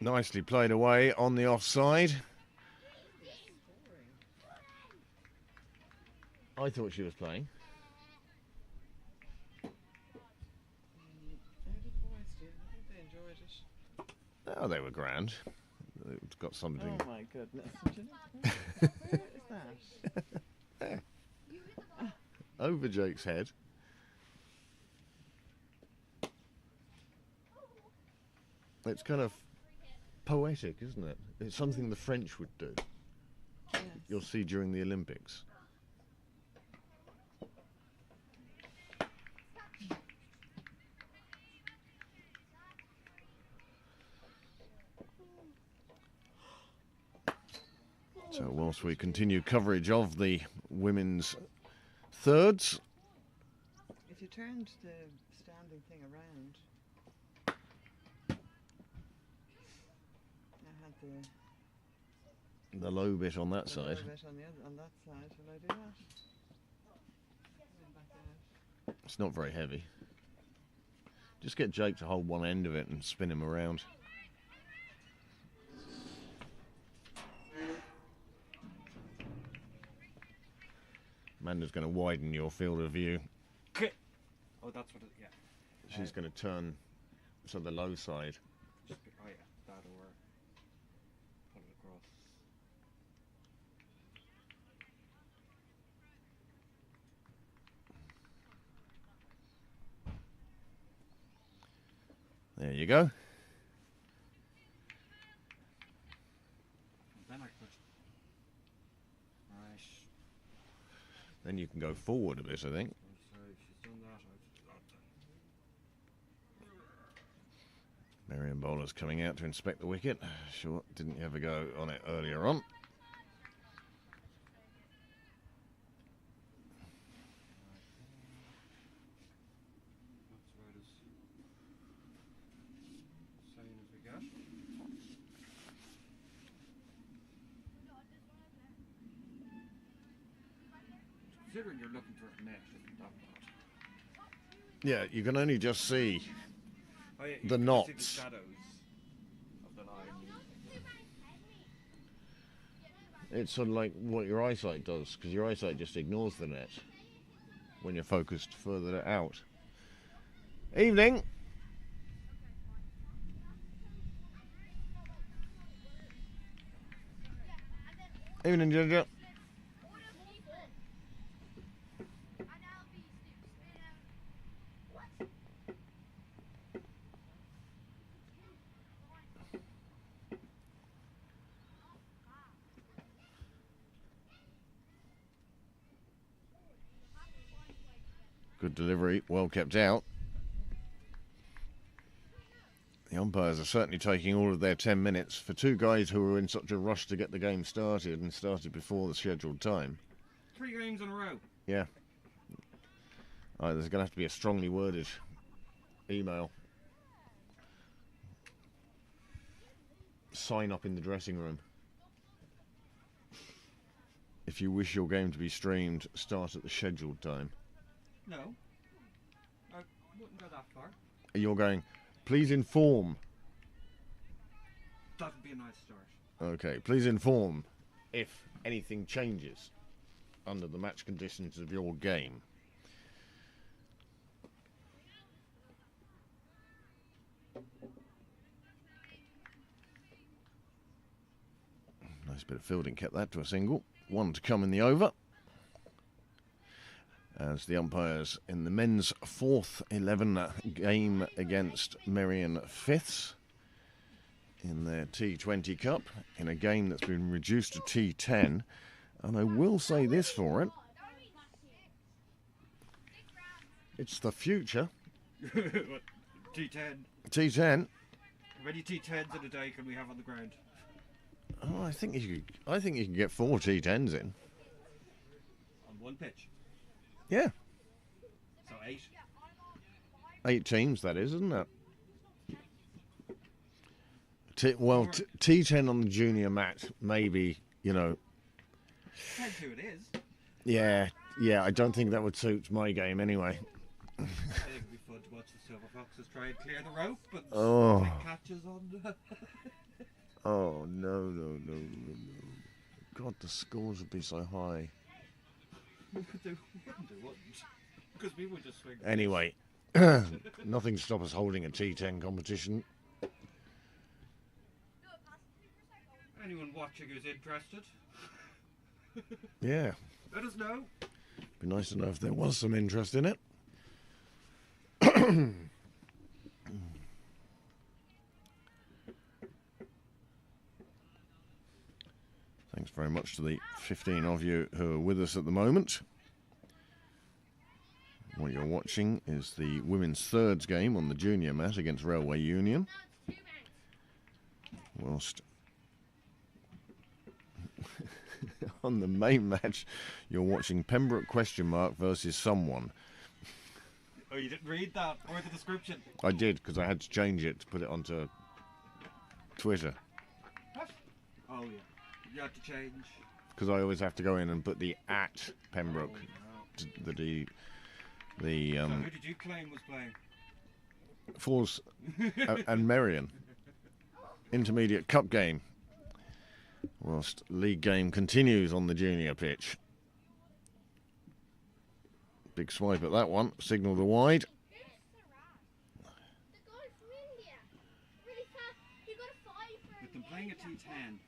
But I won't. Nicely played away on the offside. I thought she was playing. Oh, they were grand. They've got something. Oh my goodness. Where is that? Over Jake's head. It's kind of poetic, isn't it? It's something the French would do. Yes. You'll see during the Olympics. So whilst we continue coverage of the women's thirds, If you turned the standing thing around, I had the low bit on that the side. lower bit on that side. Will I do that? Back out. It's not very heavy. Just get Jake to hold one end of it and spin him around. Amanda's going to widen your field of view. Oh, that's what it, yeah. She's going to turn to the low side. Just be, oh yeah, that or put it across. There you go. Then I could. Right. Then you can go forward a bit, I think. So she's done that. I have to do that then. Merrion bowler's coming out to inspect the wicket. Sure, didn't you ever go on it earlier on? That's right as same as we got. Considering you're looking for a net, isn't that bad? Yeah, you can only just see. Oh, yeah, The you can see knots. the shadows of the line. It's sort of like what your eyesight does, because your eyesight just ignores the net when you're focused further out. Evening. Evening, Ginger. Good delivery, well kept out. The umpires are certainly taking all of their 10 minutes for two guys who were in such a rush to get the game started and started before the scheduled time. 3 games in a row. Yeah. There's going to have to be a strongly worded email. Sign up in the dressing room. If you wish your game to be streamed, start at the scheduled time. No. I wouldn't go that far. You're going, please inform. That would be a nice start. Okay, please inform if anything changes under the match conditions of your game. Nice bit of fielding, kept that to a single. One to come in the over. As the umpires in the men's 4th 11 game against Merrion 5ths in their T20 Cup, in a game that's been reduced to T10. And I will say this for it. It's the future. What, T10? T10. How many T10s in a day can we have on the ground? Oh, I think you can get 4 T10s in. On one pitch? Yeah. So 8? 8 teams, that is, isn't it? T10 on the junior mat, maybe, you know. Depends who it is. Yeah, I don't think that would suit my game anyway. I think it'd be fun to watch the Silver Foxes try and clear the rope, but Oh. catches on the... Oh, no. God, the scores would be so high. They wouldn't. Because we would just swing. Anyway, nothing to stop us holding a T10 competition. Anyone watching who's interested, Yeah, let us know. be nice to know if there was some interest in it. Thanks very much to the 15 of you who are with us at the moment. What you're watching is the women's thirds game on the junior mat against Railway Union. Whilst on the main match, you're watching Pembroke ? Versus someone. Oh, you didn't read that or the description? I did, because I had to change it to put it onto Twitter. What? Oh, yeah. You had to change. Because I always have to go in and put the @ Pembroke. Oh, So no. who did you claim was playing? Force and Merrion. Intermediate cup game. Whilst league game continues on the junior pitch. Big swipe at that one. Signal the wide. With them playing a T10,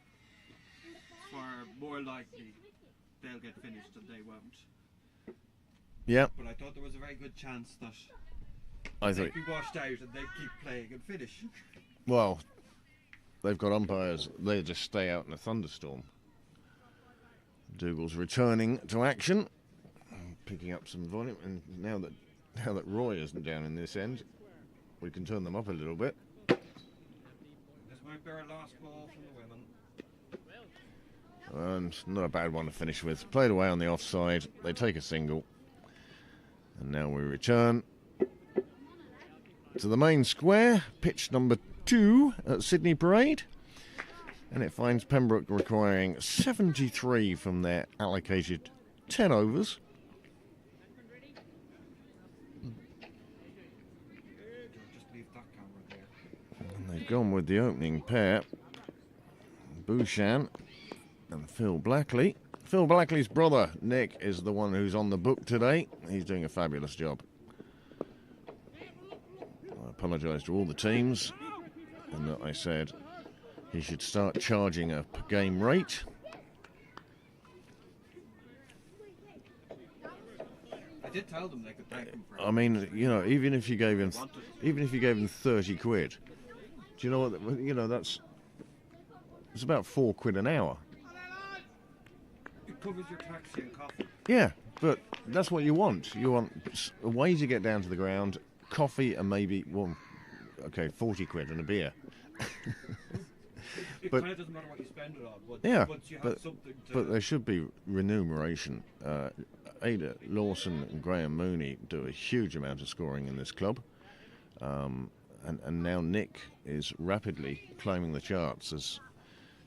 far more likely they'll get finished than they won't. Yeah, But I thought there was a very good chance that I they'd think. be washed out and they'd keep playing and finish. Well, they've got umpires. They just stay out in a thunderstorm. Dougal's returning to action, picking up some volume, and now that Roy isn't down in this end, we can turn them up a little bit. This might be our last ball from the women. And not a bad one to finish with. Played away on the offside. They take a single. And now we return to the main square, pitch number 2 at Sydney Parade. And it finds Pembroke requiring 73 from their allocated 10 overs. Just leave that camera there. And they've gone with the opening pair, Bouchan and Phil Blackley. Phil Blackley's brother, Nick, is the one who's on the book today. He's doing a fabulous job. I apologise to all the teams, and that I said he should start charging a game rate. I did tell them they could thank him for it. I mean, you know, even if you gave him 30 quid, do you know what? You know, it's about £4 an hour. It covers your taxi and coffee. Yeah, but that's what you want. You want a way to get down to the ground, coffee, and maybe okay, 40 quid and a beer. It But- kind of doesn't matter what you spend it on. Yeah, Once you have but- something to. But there should be remuneration. Ada Lawson and Graham Mooney do a huge amount of scoring in this club. And now Nick is rapidly climbing the charts as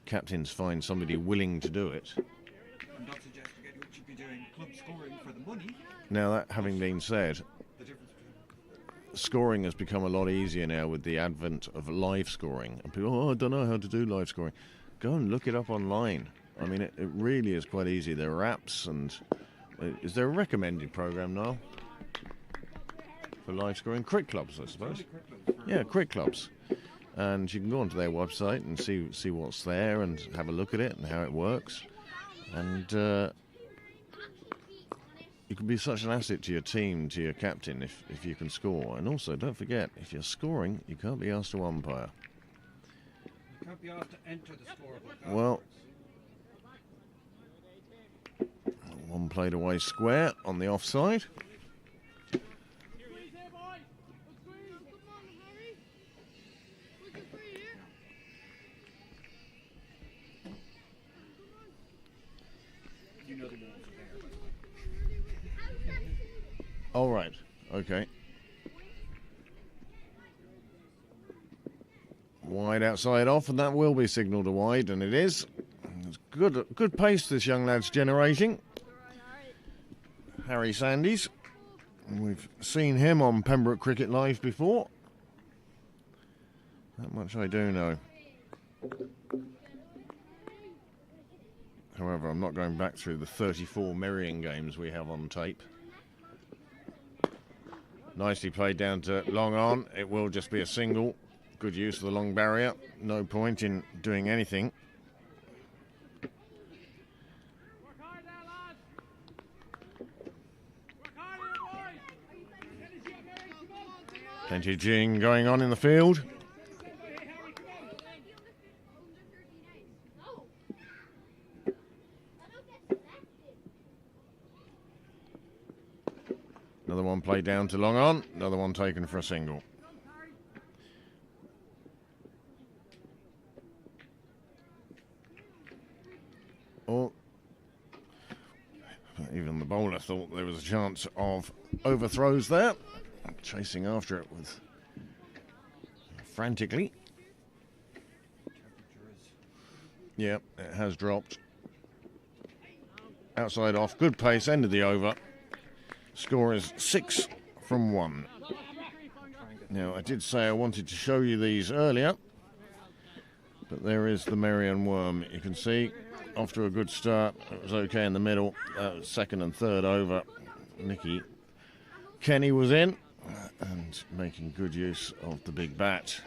captains find somebody willing to do it. I'm not suggesting anyone should be doing club scoring for the money. Now, that having been said, The difference between. scoring has become a lot easier now with the advent of live scoring. And people, oh, I don't know how to do live scoring. Go and look it up online. I mean, it really is quite easy. There are apps, and is there a recommended program now for live scoring? Cricket clubs, I suppose. Yeah, cricket clubs. And you can go onto their website and see what's there and have a look at it and how it works. And you can be such an asset to your team, to your captain, if you can score. And also, don't forget, if you're scoring, you can't be asked to umpire. You can't be asked to enter the scorebook. Well, one played away square on the offside. You know the rules are there. All right, okay. Wide outside off, and that will be signalled a wide, and it is. It's good pace this young lad's generating. Harry Sandys. We've seen him on Pembroke Cricket Live before. That much I do know. However, I'm not going back through the 34 Merrion games we have on tape. Nicely played down to long on. It will just be a single. Good use of the long barrier. No point in doing anything. Plenty of jing going on in the field. Another one played down to long on. Another one taken for a single. Oh, even the bowler thought there was a chance of overthrows there. Chasing after it with frantically. Yep, it has dropped. Outside off, good pace, end of the over. Score is 6 from 1. Now, I did say I wanted to show you these earlier, but there is the Merrion worm. You can see, off to a good start. It was okay in the middle. Second and third over. Nicky Kenny was in and making good use of the big bat.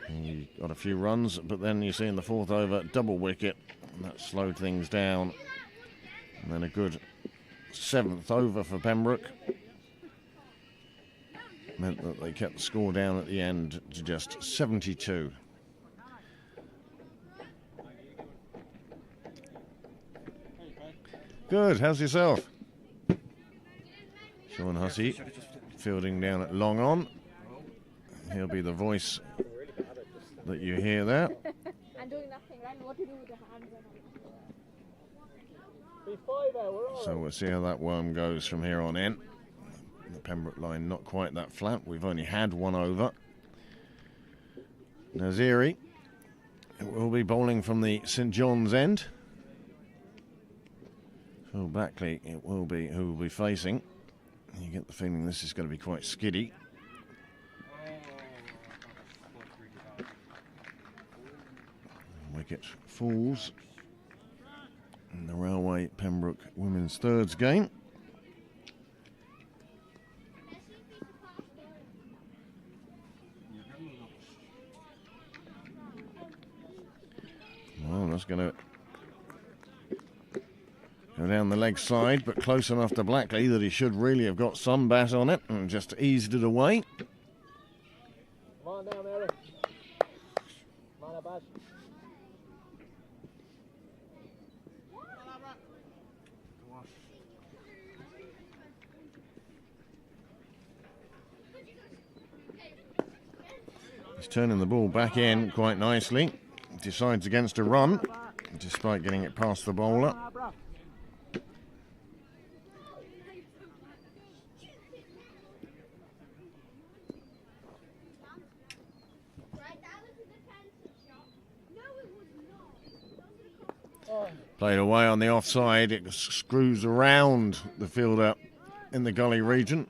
He got a few runs, but then you see in the fourth over, double wicket, and that slowed things down. And then a good 7th over for Pembroke. Meant that they kept the score down at the end to just 72. Good, how's yourself? Sean Hussey fielding down at long on. He'll be the voice that you hear there. I'm doing nothing. I know what to do with the hands. So we'll see how that worm goes from here on in. The Pembroke line not quite that flat. We've only had one over. Naziri will be bowling from the St John's end. Phil Backley it will be who will be facing. You get the feeling this is going to be quite skiddy. Wicket falls in the Railway Pembroke Women's Thirds game. Well, that's going to go down the leg side, but close enough to Blackley that he should really have got some bat on it and just eased it away. Come on now, Mary. Come on, Abbas. He's turning the ball back in quite nicely. Decides against a run, despite getting it past the bowler. Played away on the offside. It screws around the fielder in the gully region.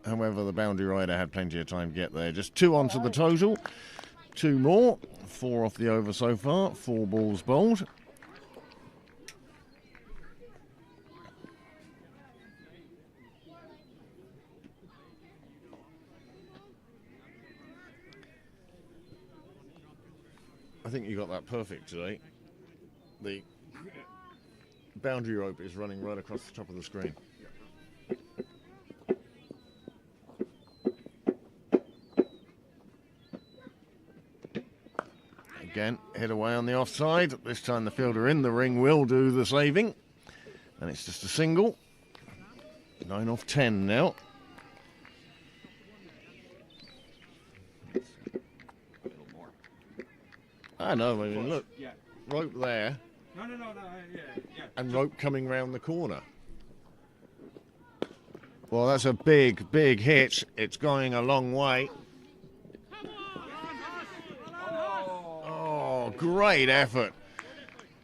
However, the boundary rider had plenty of time to get there. Just 2 onto the total. 2 more. 4 off the over so far. 4 balls bowled. I think you got that perfect today. The boundary rope is running right across the top of the screen. Again, hit away on the offside. This time the fielder in the ring will do the saving. And it's just a single. 9 off 10 now. A little more. I know, I mean, look, Yeah. rope there No, yeah. and rope coming round the corner. Well, that's a big, big hit. It's going a long way. Oh, great effort.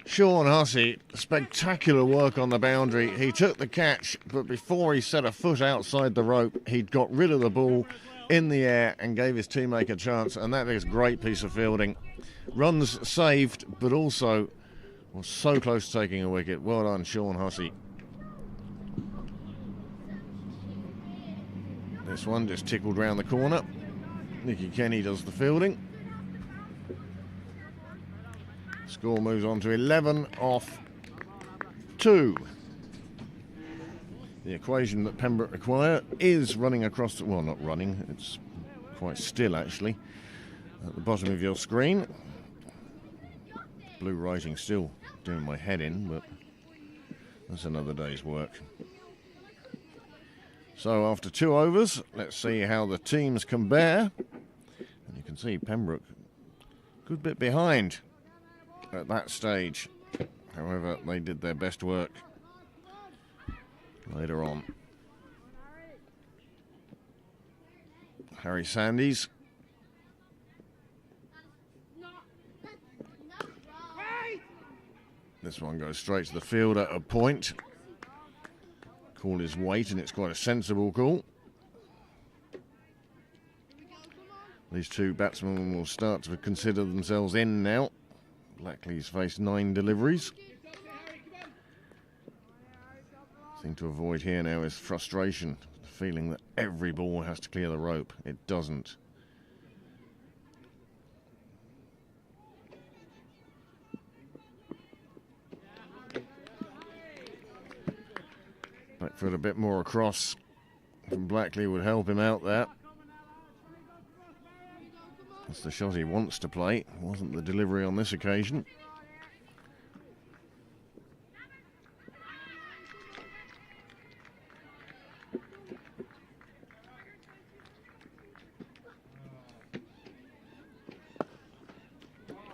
Sean Hussey, spectacular work on the boundary. He took the catch, but before he set a foot outside the rope, he'd got rid of the ball in the air and gave his teammate a chance, and that is a great piece of fielding. Runs saved, but also was so close to taking a wicket. Well done, Sean Hussey. This one just tickled round the corner. Nicky Kenny does the fielding. Score moves on to 11 off 2. The equation that Pembroke require is running across the, well, not running, it's quite still actually, at the bottom of your screen. Blue writing still doing my head in, but that's another day's work. So after 2 overs, let's see how the teams compare. And you can see Pembroke a good bit behind at that stage. However, they did their best work later on. Harry Sandys. This one goes straight to the fielder at a point. Call his weight, and it's quite a sensible call. These 2 batsmen will start to consider themselves in now. Blackley's faced 9 deliveries. The thing to avoid here now is frustration, the feeling that every ball has to clear the rope. It doesn't. Back foot a bit more across from Blackley would help him out there. That's the shot he wants to play. Wasn't the delivery on this occasion.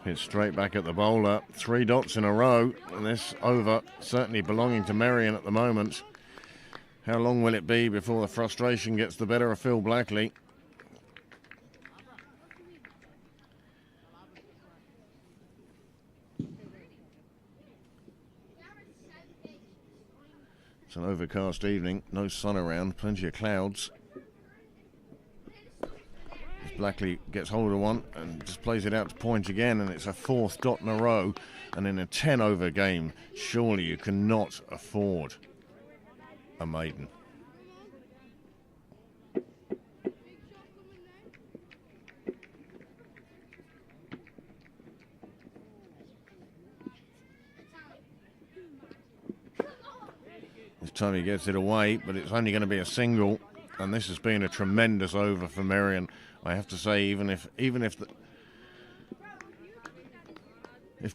Hit straight back at the bowler. 3 dots in a row. And this over certainly belonging to Merrion at the moment. How long will it be before the frustration gets the better of Phil Blackley? It's an overcast evening, no sun around, plenty of clouds. As Blackley gets hold of one and just plays it out to point again, and it's a 4th dot in a row. And in a 10-over game, surely you cannot afford a maiden. This time he gets it away, but it's only going to be a single, and this has been a tremendous over for Merrion. I have to say, even if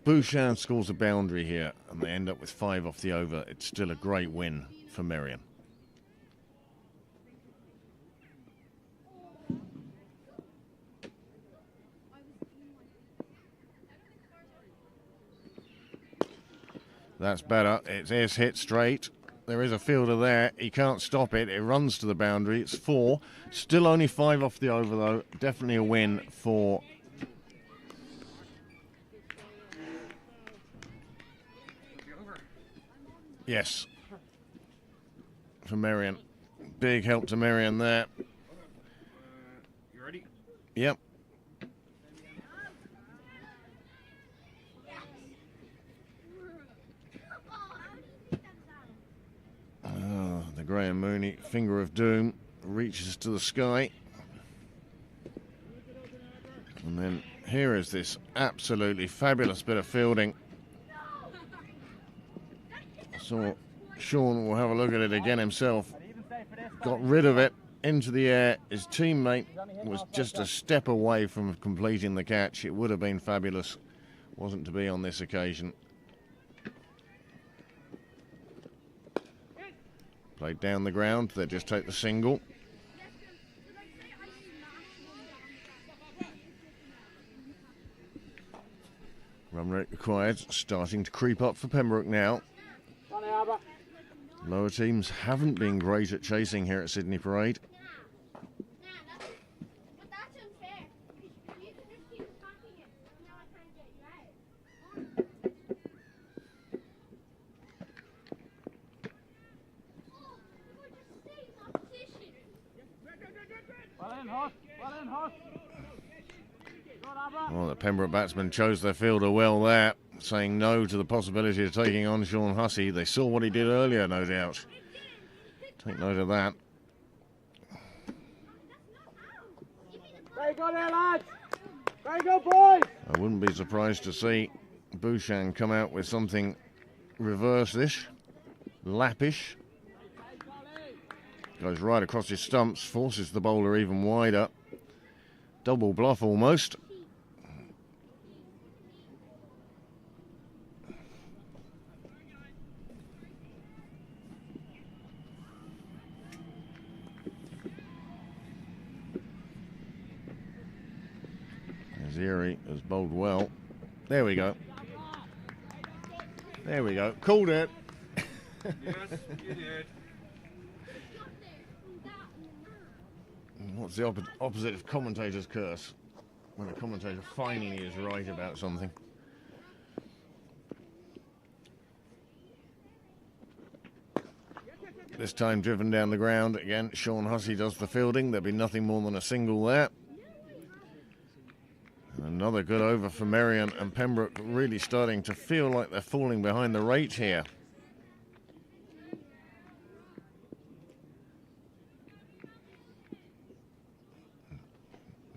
Bouchard scores a boundary here and they end up with 5 off the over, it's still a great win for Merrion. That's better. It's hit straight. There is a fielder there. He can't stop it. It runs to the boundary. It's 4. Still only 5 off the over, though. Definitely a win for... Yes. For Merrion. Big help to Merrion there. You ready? Yep. Oh, the Graham Mooney finger of doom reaches to the sky. And then here is this absolutely fabulous bit of fielding. So Sean will have a look at it again himself. Got rid of it into the air. His teammate was just a step away from completing the catch. It would have been fabulous. Wasn't to be on this occasion. Played down the ground. They just take the single. Run rate required. Starting to creep up for Pembroke now. Lower teams haven't been great at chasing here at Sydney Parade. Well, the Pembroke batsmen chose their fielder well there, saying no to the possibility of taking on Sean Hussey. They saw what he did earlier, no doubt. Take note of that. Very good there, lads. Very good, boys. I wouldn't be surprised to see Bouchan come out with something reverse-ish, lappish. Goes right across his stumps, forces the bowler even wider. Double bluff almost. Aziri has bowled well. There we go. There we go. Called it. Yes, you did. What's the opposite of commentator's curse? When a commentator finally is right about something. This time driven down the ground. Again, Sean Hussey does the fielding. There'll be nothing more than a single there. And another good over for Merrion, and Pembroke really starting to feel like they're falling behind the rate here.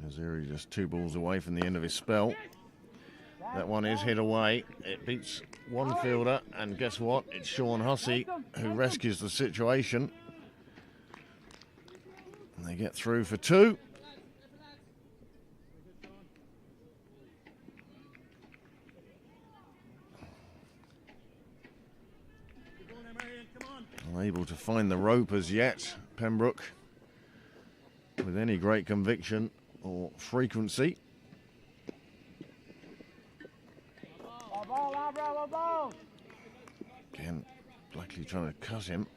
Aziri just 2 balls away from the end of his spell. That one is hit away. It beats one fielder, and guess what? It's Sean Hussey who rescues the situation. And they get through for 2. Unable to find the rope as yet, Pembroke, with any great conviction or frequency. Again, Blackley trying to cut him.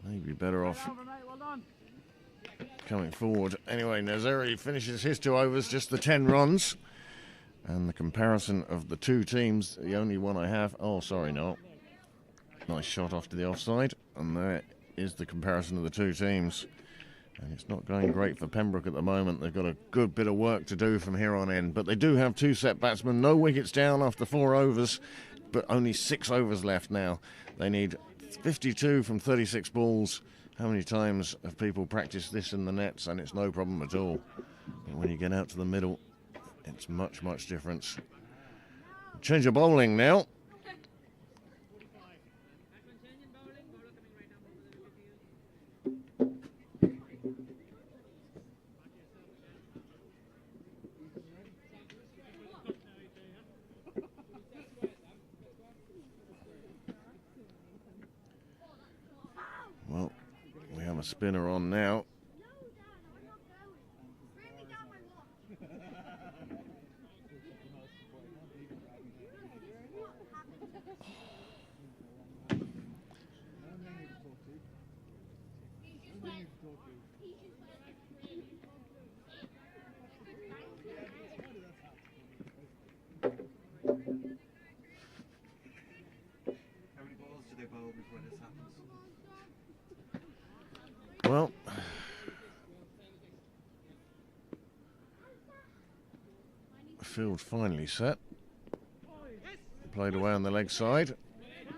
Maybe better off coming forward. Anyway, Nazeri finishes his 2 overs, just the 10 runs. And the comparison of the 2 teams, the only one I have. Oh, sorry, no. Nice shot off to the offside. And there is the comparison of the 2 teams. And it's not going great for Pembroke at the moment. They've got a good bit of work to do from here on in. But they do have 2 set batsmen. No wickets down after 4 overs. But only 6 overs left now. They need 52 from 36 balls. How many times have people practiced this in the nets? And it's no problem at all. But when you get out to the middle, it's much, much different. Change of bowling now. Well, we have a spinner on now. field finally set. Played away on the leg side.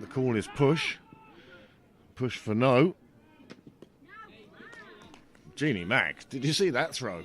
The call is push. Push for no. Jeannie Mac, did you see that throw?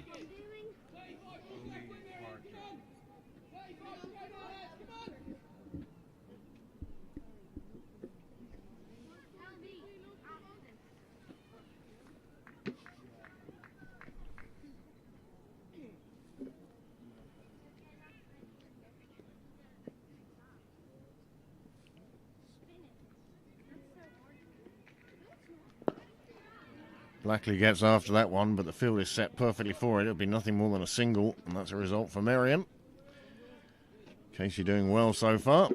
Blackley gets after that one, but the field is set perfectly for it. It'll be nothing more than a single, and that's a result for Merrion. Casey doing well so far.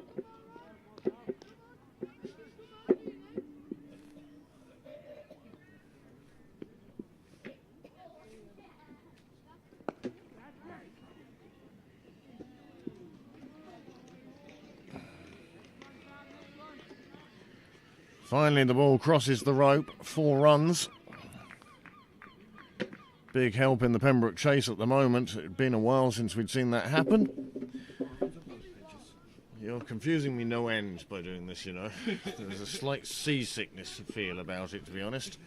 Finally, the ball crosses the rope. 4 runs. Big help in the Pembroke chase at the moment. It had been a while since we'd seen that happen. You're confusing me no end by doing this, you know. There's a slight seasickness feel about it, to be honest.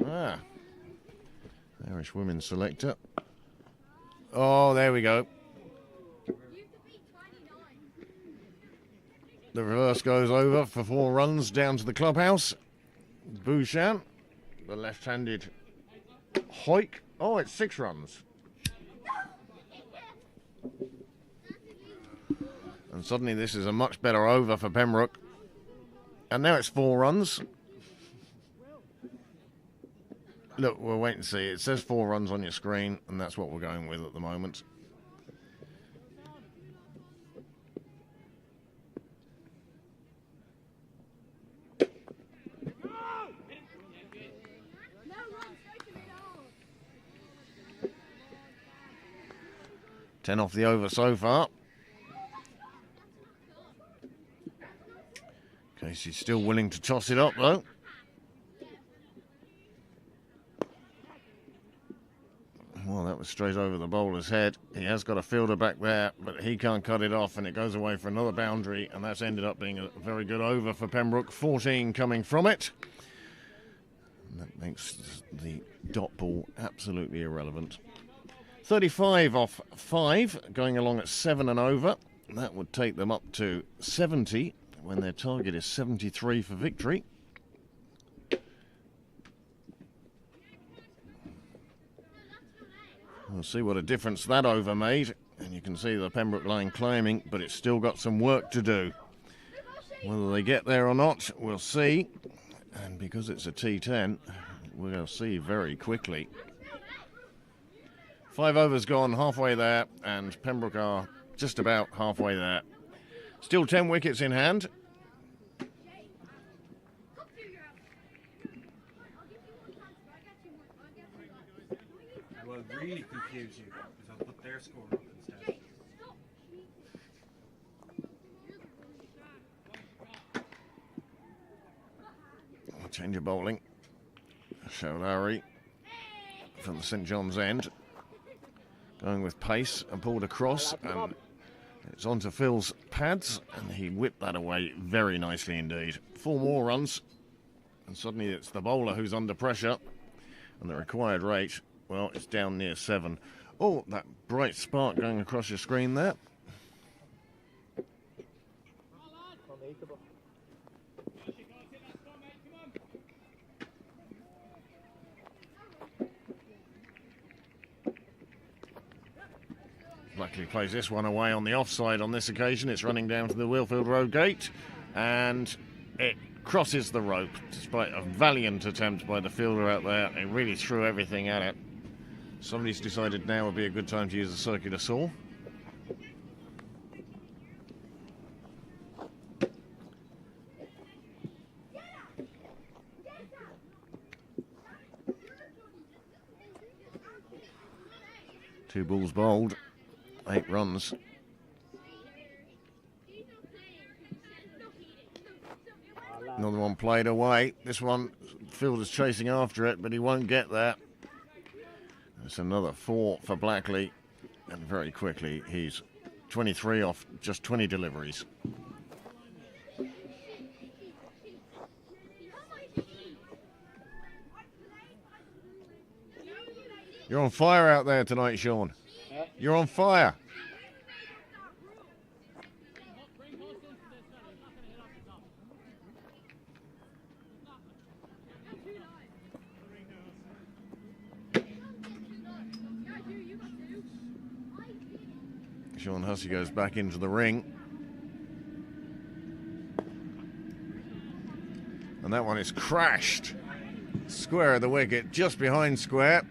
Ah. Irish women's selector. Oh, there we go. The reverse goes over for 4 runs down to the clubhouse. Bouchan, the left-handed Hoik. Oh, it's 6 runs. And suddenly this is a much better over for Pembroke. And now it's 4 runs. Look, we'll wait and see. It says 4 runs on your screen, and that's what we're going with at the moment. Ten off the over so far. Casey's still willing to toss it up though. Well, that was straight over the bowler's head. He has got a fielder back there, but he can't cut it off, and it goes away for another boundary, and that's ended up being a very good over for Pembroke. 14 coming from it. And that makes the dot ball absolutely irrelevant. 35 off 5, going along at 7 and over. That would take them up to 70 when their target is 73 for victory. We'll see what a difference that over made. And you can see the Pembroke line climbing, but it's still got some work to do. Whether they get there or not, we'll see. And because it's a T10, we're going to see very quickly. 5 overs gone, halfway there, and Pembroke are just about halfway there. Still 10 wickets in hand. I will really confuse you because I'll put their score up instead. Change of bowling. Showdari from the St John's end. Going with pace and pulled across, and it's onto Phil's pads, and he whipped that away very nicely indeed. 4 more runs, and suddenly it's the bowler who's under pressure, and the required rate, well, it's down near 7. Oh, that bright spark going across your screen there. Luckily plays this one away on the offside on this occasion. It's running down to the Wheelfield Road gate, and it crosses the rope despite a valiant attempt by the fielder out there. He really threw everything at it. Somebody's decided now would be a good time to use the circular saw. Two balls bowled. 8 runs. Another one played away. This one, fielder's chasing after it, but he won't get there. It's another 4 for Blackley. And very quickly, he's 23 off just 20 deliveries. You're on fire out there tonight, Sean. You're on fire. Sean Hussey goes back into the ring. And that one is crashed. Square of the wicket, just behind square.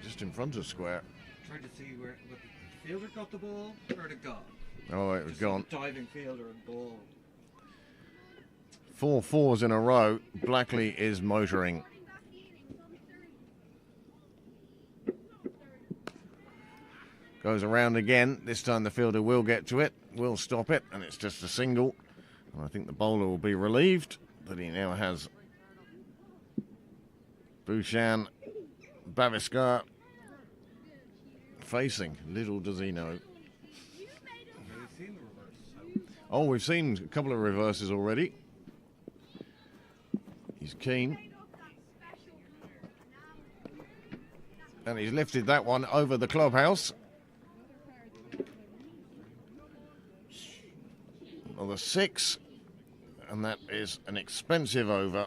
Just in front of square. Trying to see where the fielder got the ball or the gone. Oh, it was Just gone. Diving fielder and ball. 4 fours in a row. Blackley is motoring. Goes around again. This time the fielder will get to it, will stop it, and it's just a single. And I think the bowler will be relieved that he now has Bouchan, Baviskar facing. Little does he know. Oh, we've seen a couple of reverses already. He's keen. And he's lifted that one over the clubhouse. Well, the 6, and that is an expensive over.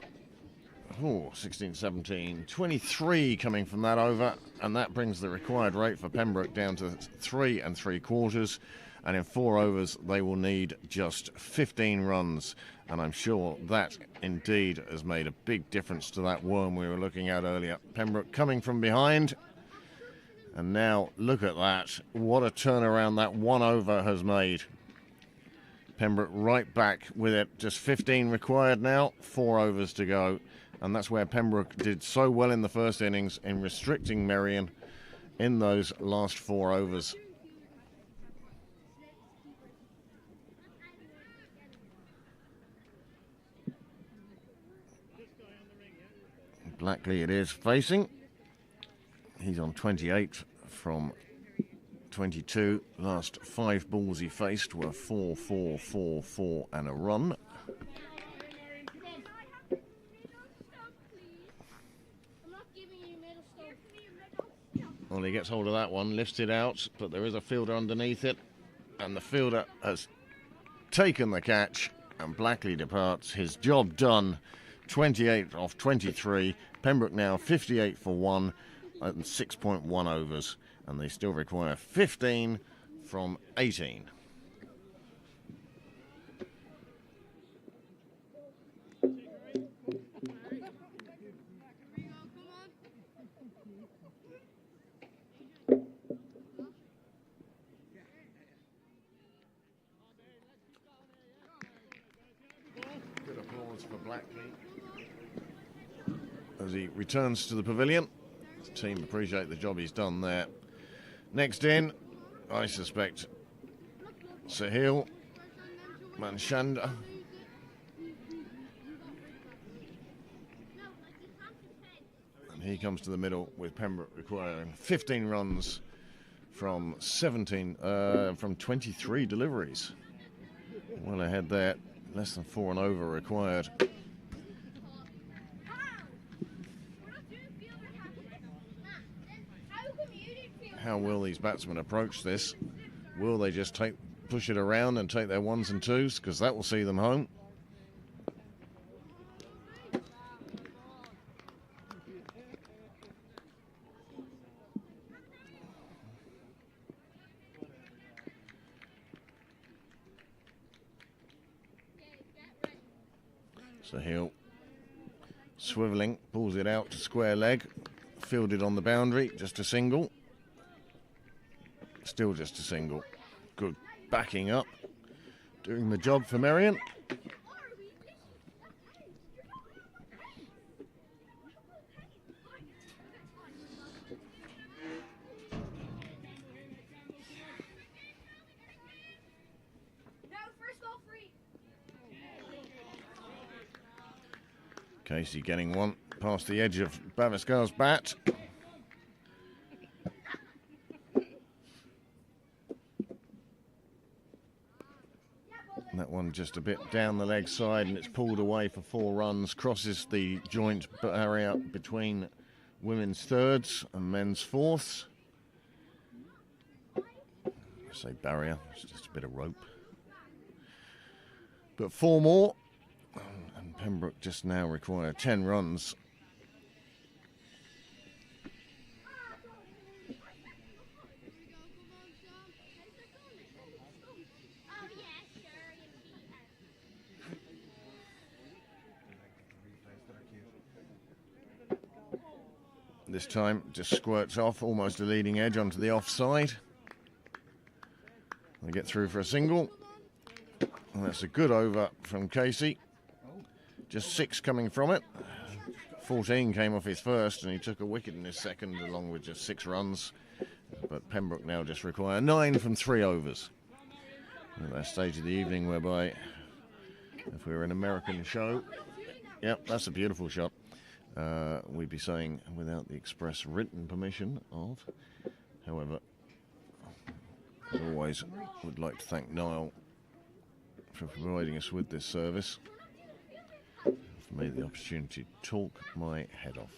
Oh, 16, 17, 23 coming from that over, and that brings the required rate for Pembroke down to 3 3/4. And in 4 overs, they will need just 15 runs. And I'm sure that indeed has made a big difference to that worm we were looking at earlier. Pembroke coming from behind. And now, look at that. What a turnaround that 1 over has made. Pembroke right back with it. Just 15 required now. 4 overs to go. And that's where Pembroke did so well in the first innings in restricting Merrion in those last 4 overs. Blackley it is facing. He's on 28 from 22. Last 5 balls he faced were 4, 4, 4, 4 and a run. Well, he gets hold of that one, lifts it out, but there is a fielder underneath it, and the fielder has taken the catch, and Blackley departs. His job done. 28 off 23. Pembroke now 58 for 1 and 6.1 overs, and they still require 15 from 18. Good applause for Blackley as he returns to the pavilion. The team appreciate the job he's done there. Next in, I suspect, Sahil Manchanda. And he comes to the middle with Pembroke requiring 15 runs from 23 deliveries. Well ahead there, less than 4 and over required. How will these batsmen approach this? Will they just push it around and take their 1s and 2s? Because that will see them home. So he'll swivelling, pulls it out to square leg, fielded on the boundary, just a single. Still just a single. Good backing up. Doing the job for Merrion. Casey getting one. past the edge of Bavascar's bat. And that one just a bit down the leg side, and it's pulled away for 4 runs, crosses the joint barrier between women's thirds and men's fourths. I say barrier, it's just a bit of rope. But 4 more, and Pembroke just now require 10 runs. This time just squirts off, almost a leading edge onto the offside. They get through for a single. And that's a good over from Casey. Just 6 coming from it. 14 came off his first, and he took a wicket in his second, along with just 6 runs. But Pembroke now just require 9 from 3 overs. At that stage of the evening, whereby, if we were an American show, yep, that's a beautiful shot. We'd be saying without the express written permission of. However, as always, would like to thank Niall for providing us with this service, for me the opportunity to talk my head off.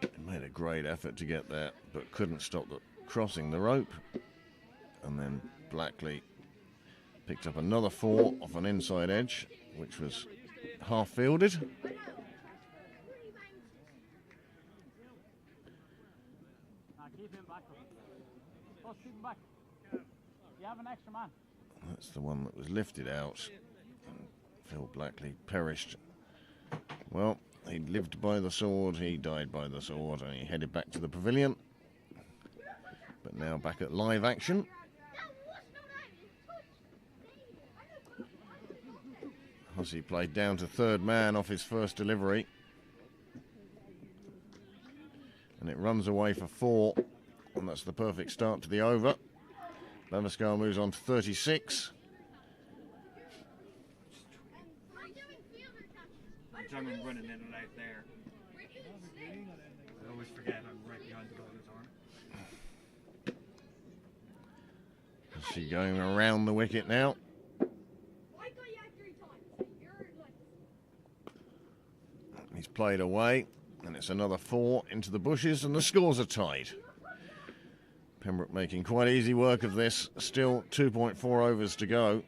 He made a great effort to get there, but couldn't stop crossing the rope, and then Blackley picked up another 4 off an inside edge, which was half fielded. That's the one that was lifted out. Phil Blackley perished. Well, he lived by the sword, he died by the sword, and he headed back to the pavilion. But now back at live action. Hussey played down to 3rd man off his first delivery. And it runs away for 4. And that's the perfect start to the over. Bavascar moves on to 36. I'm running in and out there. I always forget I'm right behind the bowler's arm. Hussey going around the wicket now. He's played away, and it's another 4 into the bushes, and the scores are tied. Pembroke making quite easy work of this. Still 2.4 overs to go.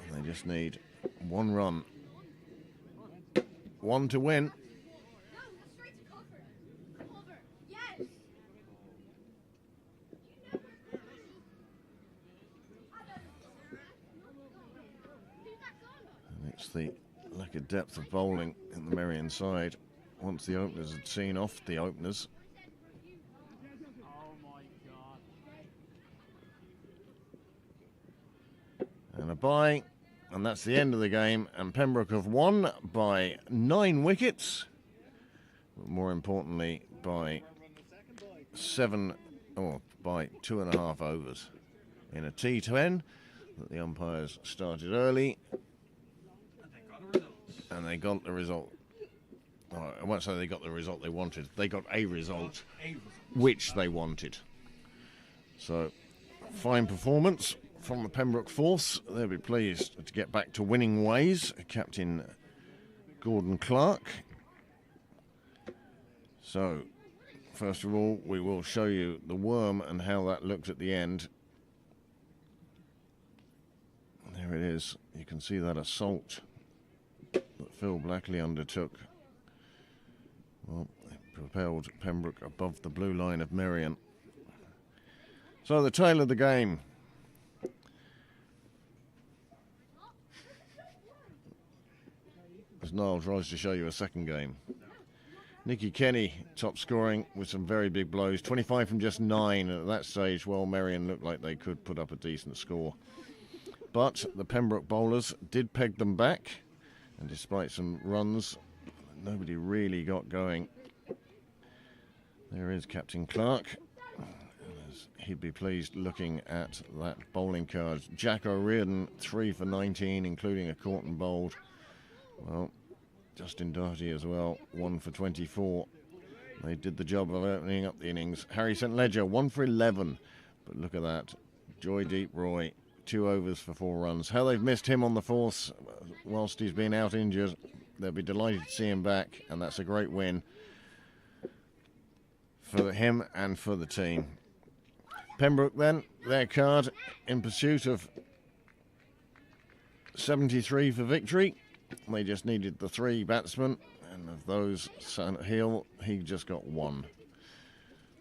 And they just need 1 run. 1 to win. And it's the lack of depth of bowling in the Merrion side. Once the openers had seen off the openers. And a bye, and that's the end of the game. And Pembroke have won by 9 wickets, but more importantly by 2.5 overs in a T10 that the umpires started early, and they got the result. Oh, I won't say they got the result they wanted. They got a result which they wanted. So, fine performance from the Pembroke force. They'll be pleased to get back to winning ways. Captain Gordon Clark. So, first of all, we will show you the worm and how that looked at the end. There it is. You can see that assault that Phil Blackley undertook. Well, it propelled Pembroke above the blue line of Merrion. So, the tale of the game. As Niall tries to show you a second game. Nicky Kenny top scoring with some very big blows. 25 from just 9. At that stage, well, Merrion looked like they could put up a decent score. But the Pembroke bowlers did peg them back. And despite some runs, nobody really got going. There is Captain Clark. as he'd be pleased looking at that bowling card. Jack O'Riordan, 3 for 19, including a caught and bowled. Well, Justin Doherty as well, 1 for 24. They did the job of opening up the innings. Harry St Ledger, 1 for 11. But look at that. Joydeep Roy, 2 overs for 4 runs. How they've missed him on the force whilst he's been out injured. They'll be delighted to see him back, and that's a great win for him and for the team. Pembroke then, their card in pursuit of 73 for victory. They just needed the 3 batsmen, and of those, Hill, he just got 1.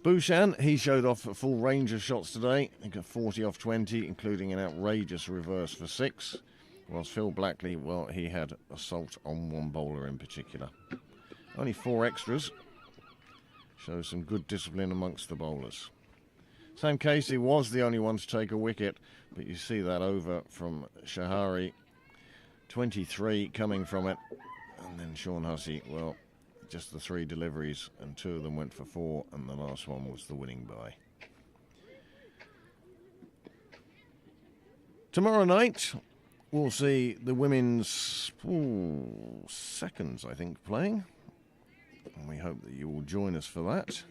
Bhushan, he showed off a full range of shots today. He got 40 off 20, including an outrageous reverse for 6. Whilst Phil Blackley, well, he had assault on one bowler in particular. Only 4 extras. Shows some good discipline amongst the bowlers. Sam Casey was the only one to take a wicket, but you see that over from Shahari. 23 coming from it. And then Sean Hussey, well, just the 3 deliveries, and 2 of them went for 4, and the last one was the winning bye. Tomorrow night, we'll see the women's seconds, I think, playing. And we hope that you will join us for that.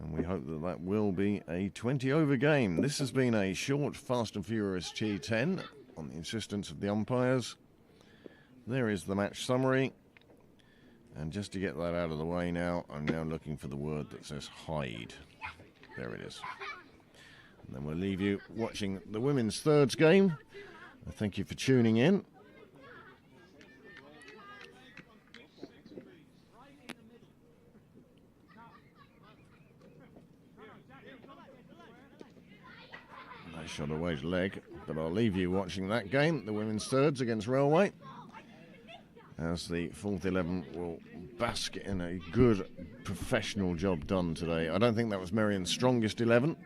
And we hope that that will be a 20-over game. This has been a short, fast and furious T10 on the insistence of the umpires. There is the match summary. And just to get that out of the way now, I'm now looking for the word that says hide. There it is. And then we'll leave you watching the women's thirds game. Thank you for tuning in. Nice shot away to leg, but I'll leave you watching that game, the women's thirds against Railway, as the fourth 11 will bask in a good professional job done today. I don't think that was Merrion's strongest 11.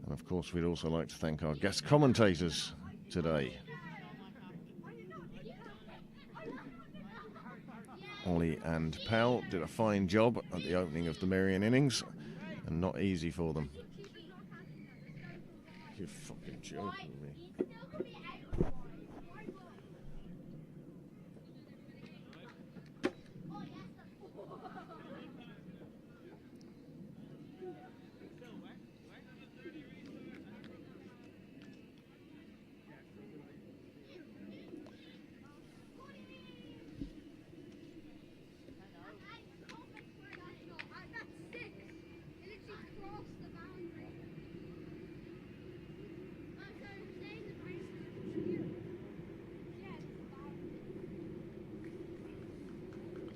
And of course, we'd also like to thank our guest commentators today. Ollie and Powell did a fine job at the opening of the Merrion innings, and not easy for them. You're fucking joking me.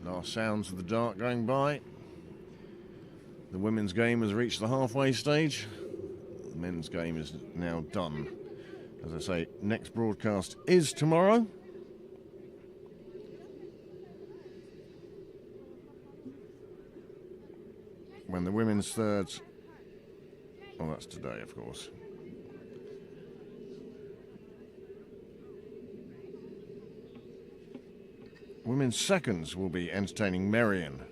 Last sounds of the dark going by. The women's game has reached the halfway stage. The men's game is now done. As I say, next broadcast is tomorrow. When the women's thirds... well, that's today, of course. Women's seconds will be entertaining Merrion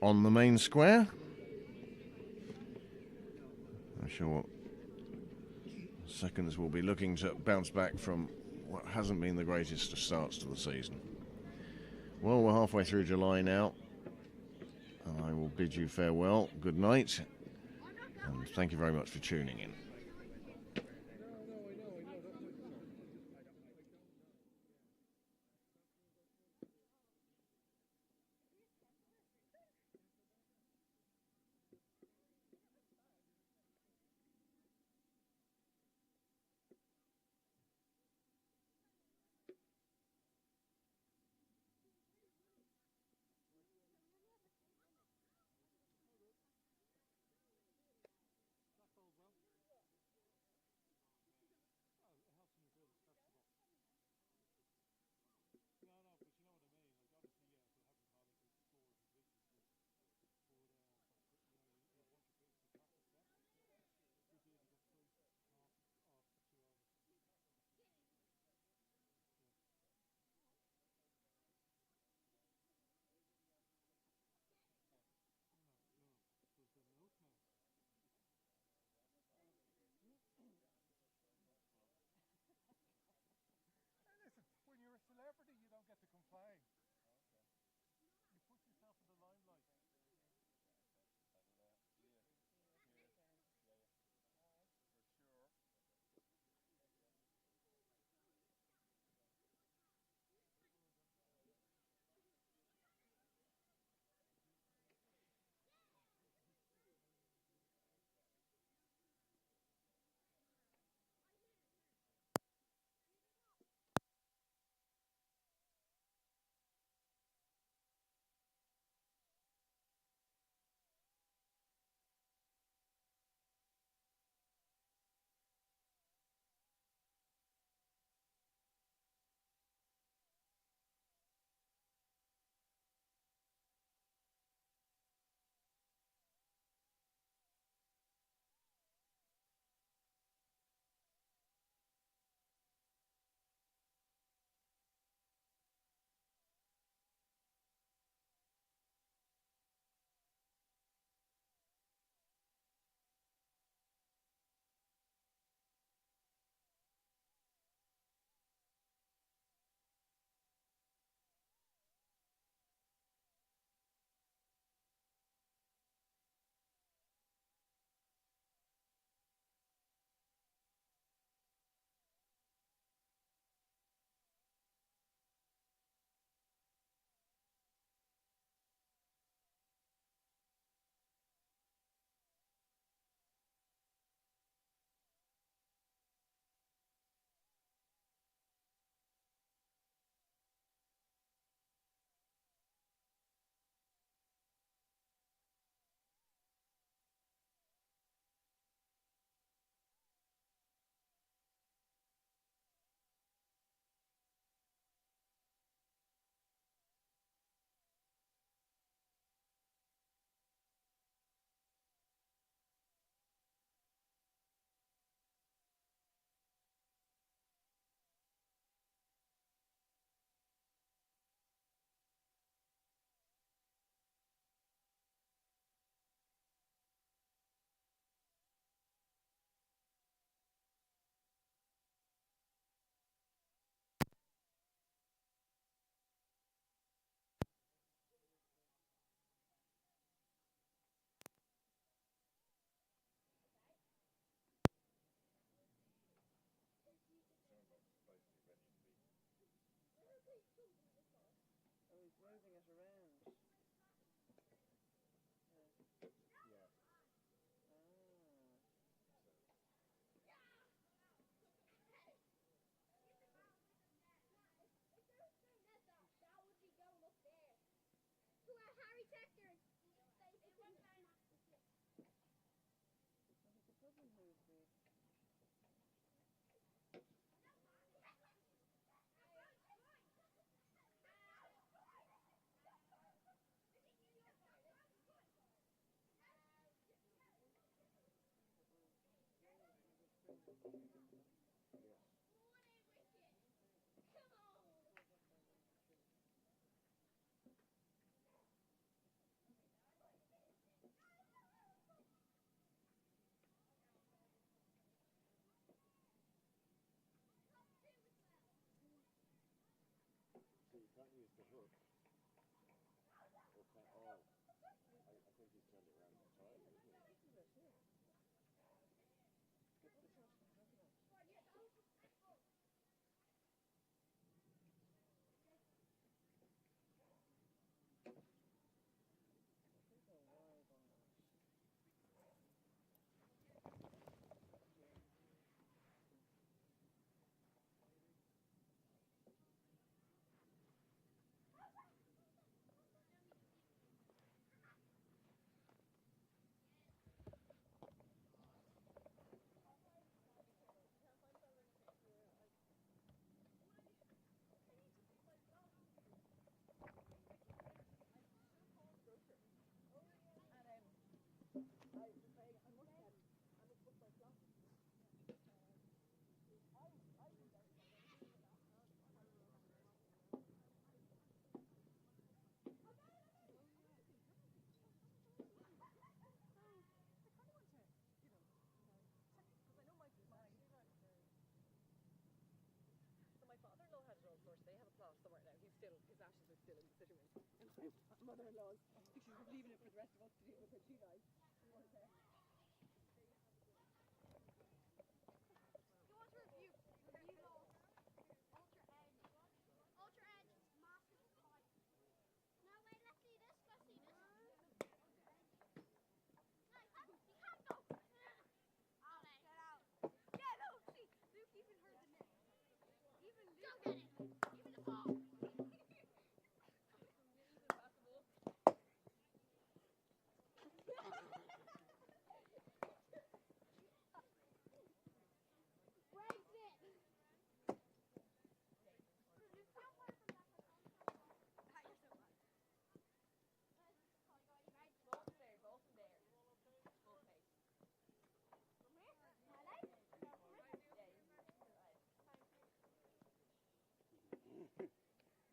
on the main square. I'm sure seconds will be looking to bounce back from what hasn't been the greatest of starts to the season. Well, we're halfway through July now, and I will bid you farewell. Good night, and thank you very much for tuning in. So you can't use the hook. Okay. Oh, I think he's turned it around entirely, isn't he? My father-in-law had it all sorted. They have a plot somewhere now. His ashes are still in the sitting room. And my mother-in-law's, I think she's leaving it for the rest of us to deal with when she dies. You want to review those Ultra Edge. Ultra Edge is massive pipe. No, wait, let's see this. Let's see this. No, you can't go. Alex. Get out. Yeah, no, see, Luke even heard the net. Even Luke. Go get it. Even the ball. Breaks it. Both in there. Both face.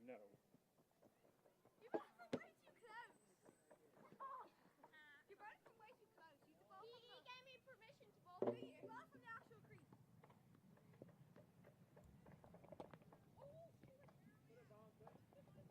No. You brought it from way too close. You brought it from way too close. You could both. He gave me permission to both. You brought from the actual crease. You're the umpire from that.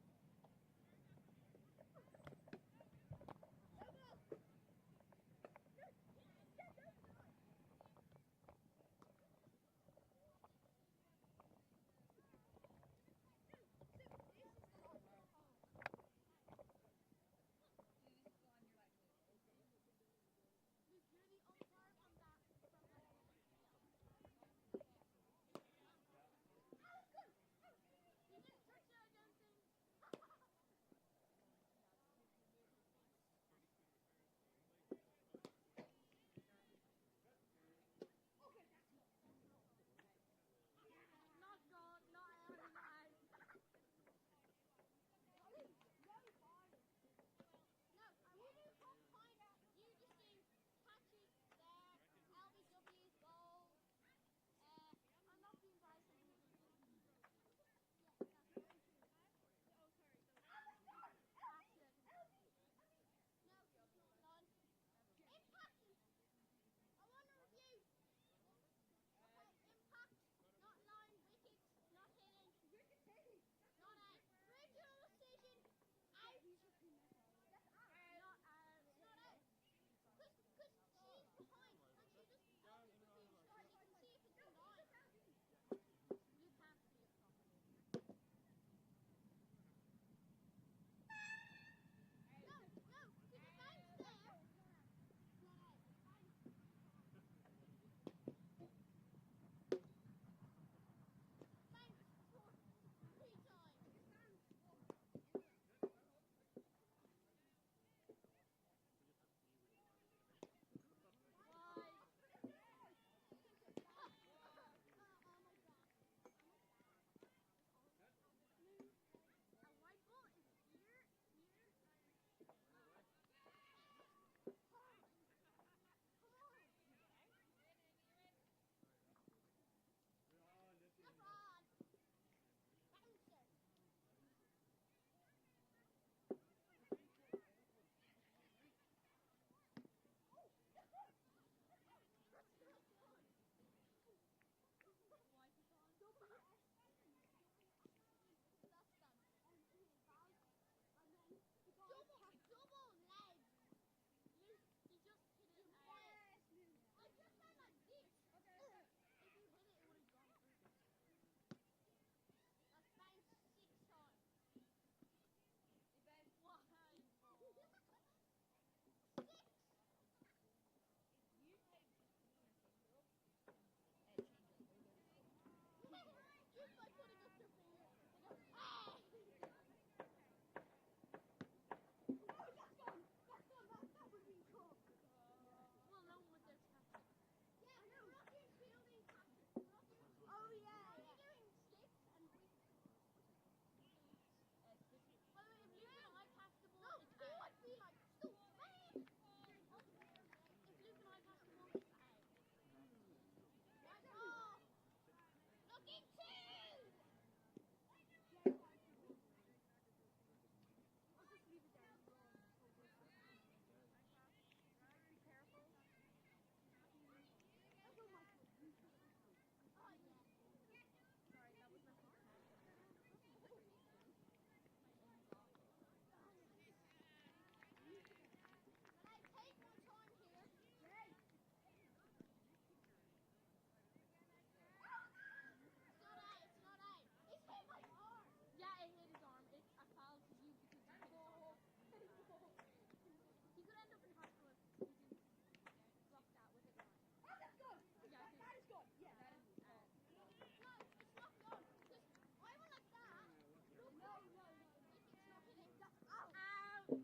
Yeah,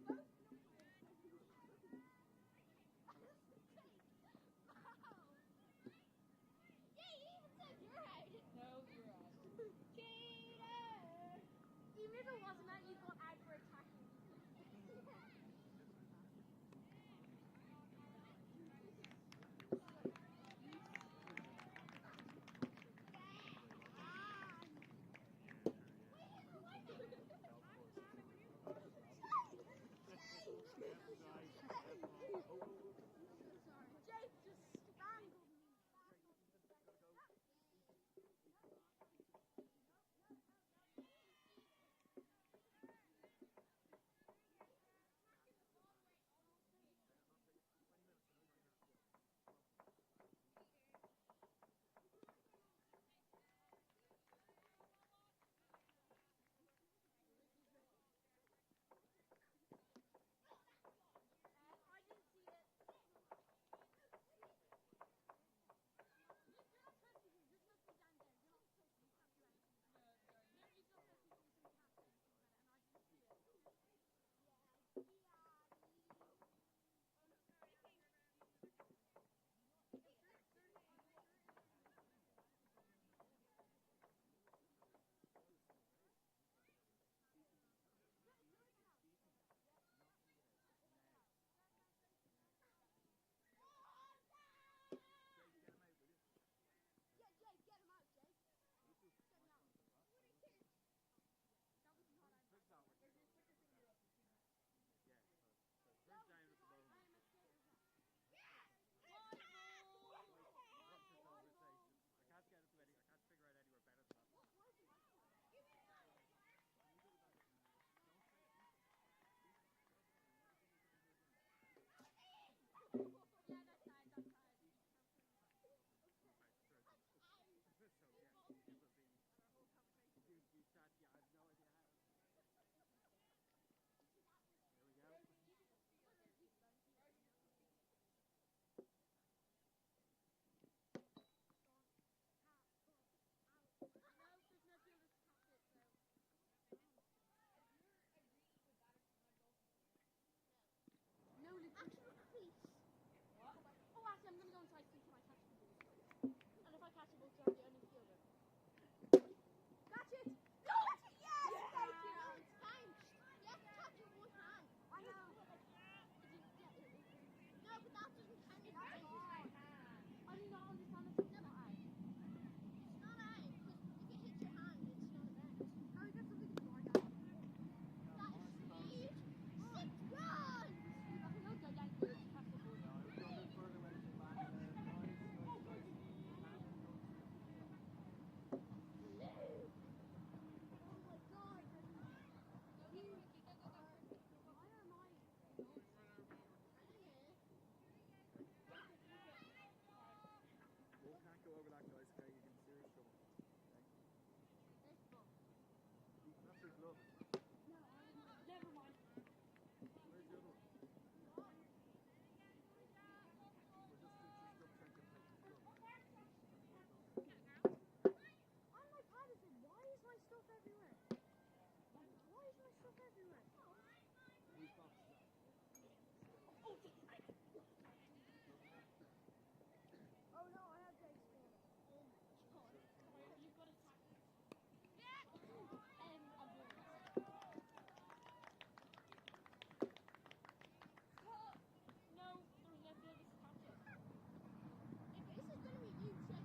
you even said you're out. No, you're out. Cheater! Even if it wasn't that, you got out for attacking me. Jake just strangled me. I didn't see it. You're not supposed to be. You're supposed to be down there. You're not supposed to be happy right now. No, he's not supposed to be doing some cat thing about it, and I didn't see it. Yeah, Jake, get him out, Jake. Get him out. That was not a There's a sticker thing up. I am a skater. Yeah, that's fine. There's no field to catch it, so. No, actually, please. What? Oh, actually, I'm gonna go inside see can I catch the ball. And if I catch it, we'll grab the only fielder. Catch it! Catch it! Yes! Thank you! No, it's time. You have to touch it with one hand. I know. No, but that doesn't count. It's my hand. I do not understand this. It's not out. It's not out, because if it hits your hand, it's not a bounce. How you got something to guard that? That is speed. 6 runs! I think I'll go down here to catch the ball. Oh my god. Why am I? Can't go over that, guys. Okay, you get in serious trouble. That's your glove. Never mind. Where's the other one? We're just double checking the glove. On my Patterson, why is my stuff everywhere? Why is my stuff everywhere? Whose box is that? Oh no, I have Jake's phone. Oh my god. You've got to tackle it. I'm doing this. No, there's no field to catch it. If this is going to be huge six.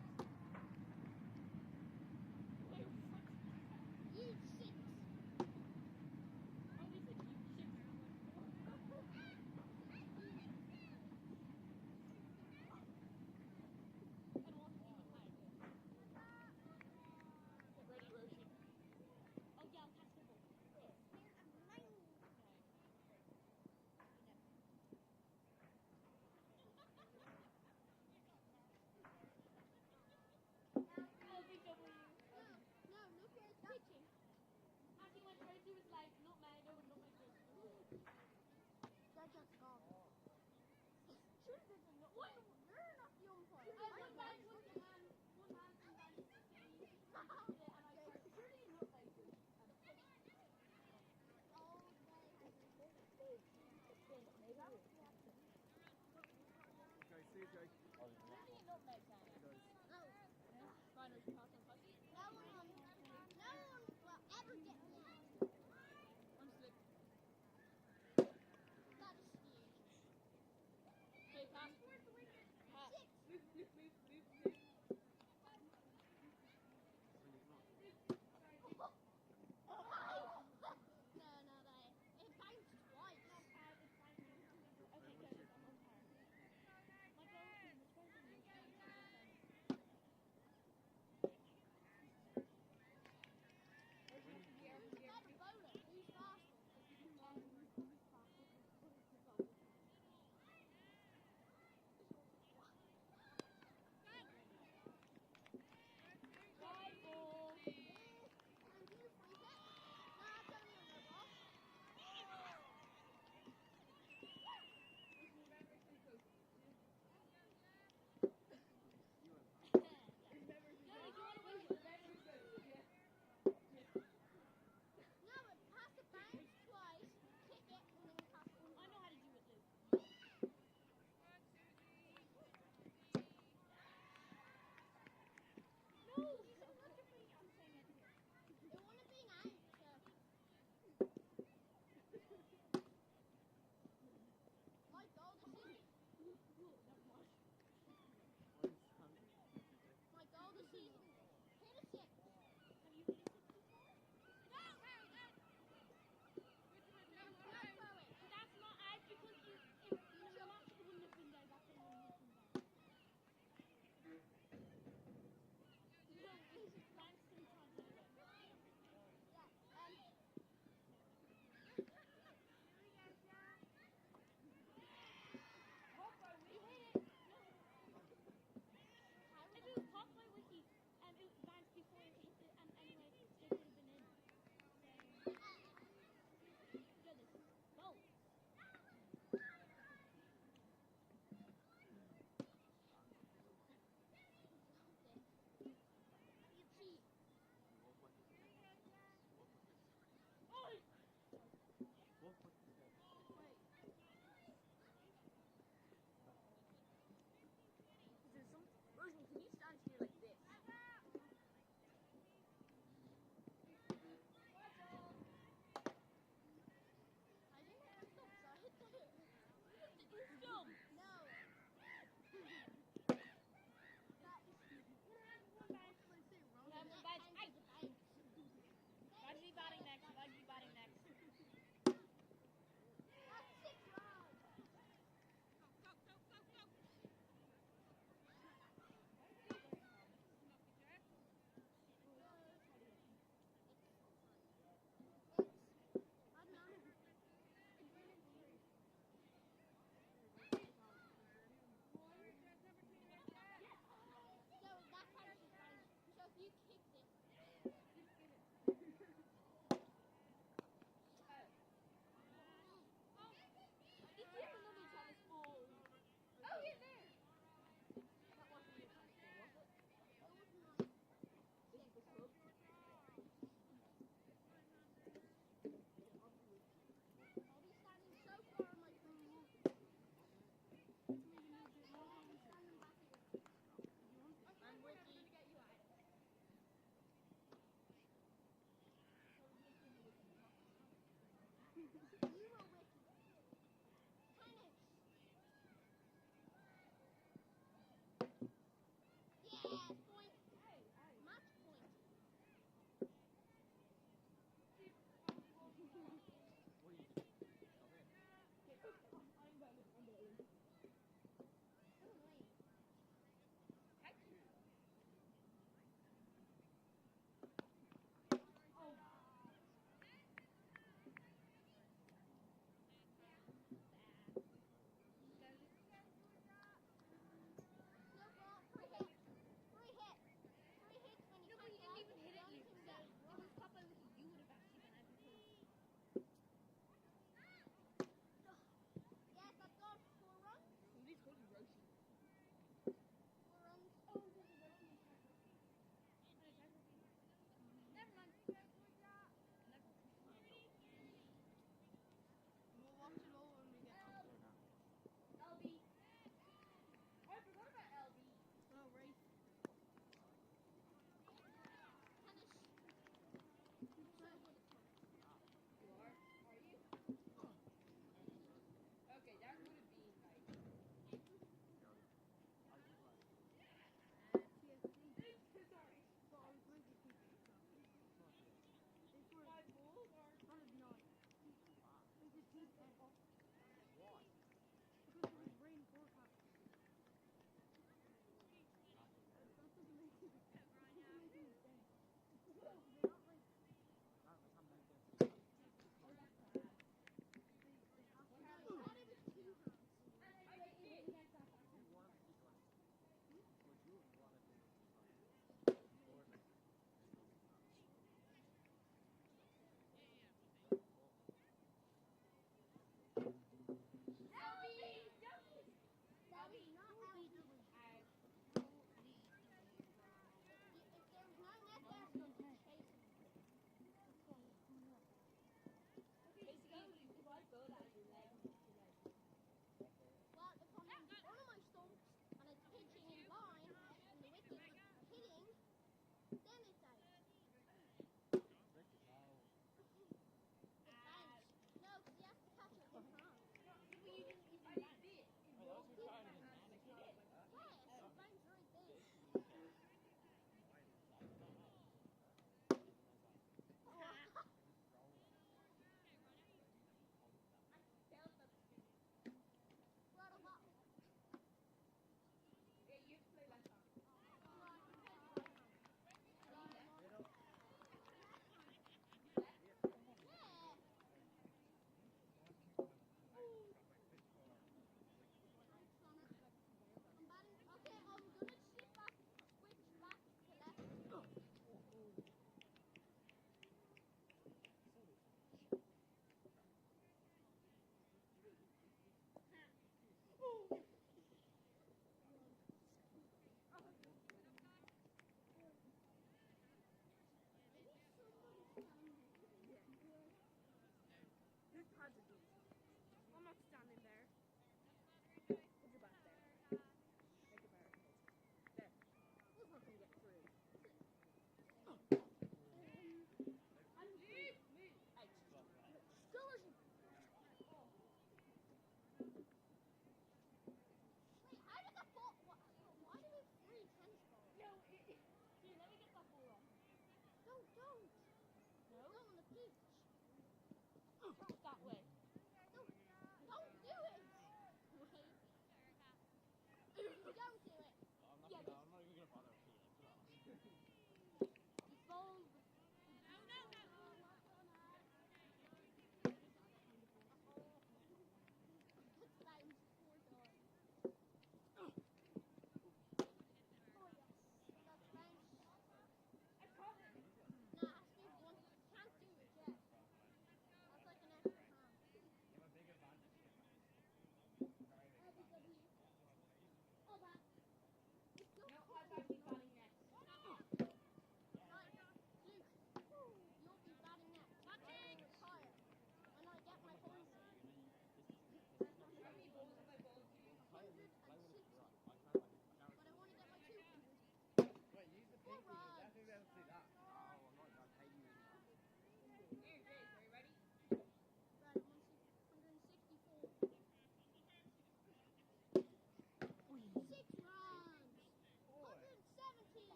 Huge six. Oh, this is huge six. will ever get me out. That's huge. Hey, Pat. No, it bounced twice. Okay, good. I'm on par. My goal is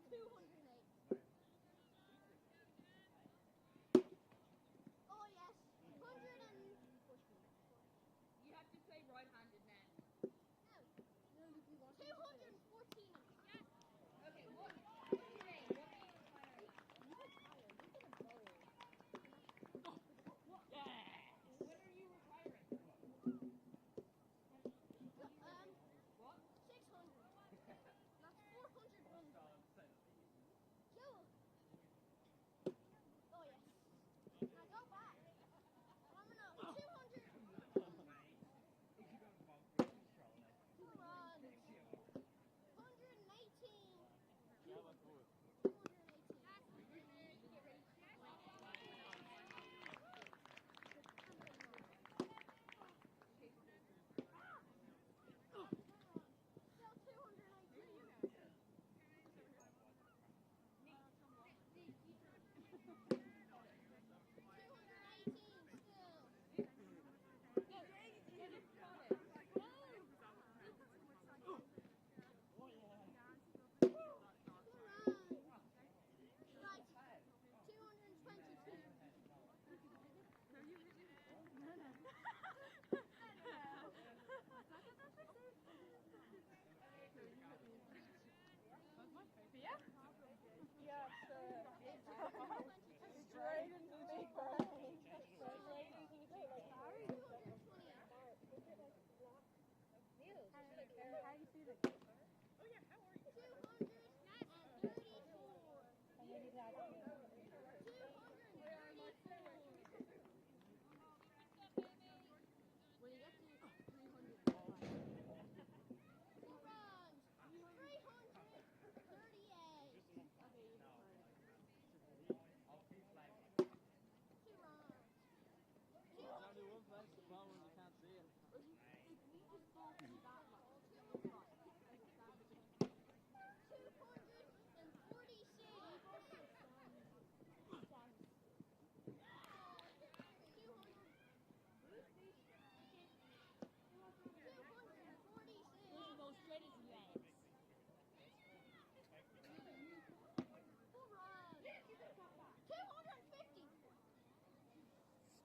208. Oh yes, 100 and... You have to play right-handed now. No. 214. Okay, what's your name? What are you retiring at? When are you retiring? What? 600. That's 400 runs. Cool. Oh yes. Now go back. I'm gonna 200. 2 runs. 118. 250.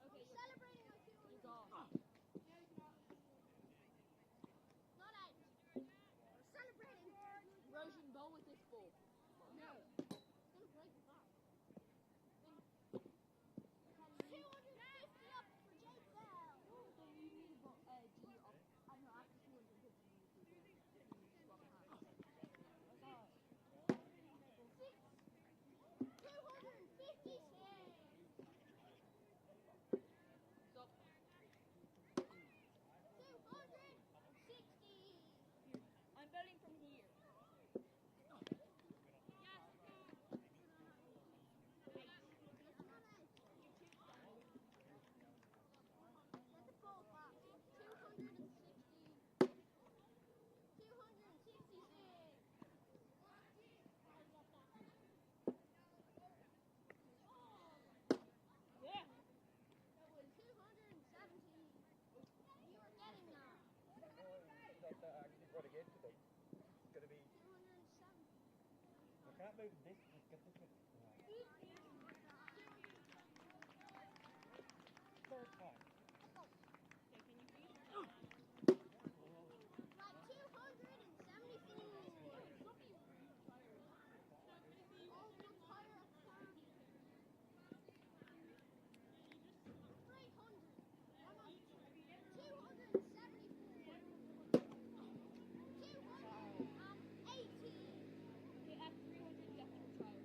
Okay, celebrating my 200. Not 8. Celebrating. Roshan ball with this ball. No. It's gonna break the back. 250 up for Jake Bell. Six. 256. Stop. 260. I'm bowling from here. Let the ball back. 260. 266. Yeah. That was 270. You are getting that. That's actually what it gets today. It's going to be... 270. I can't move this, just get this bit. Third time. Okay, can you please? Like 274. All the tire at 30. 300. I'm on 274. 280. Okay, at 300 you have to retire.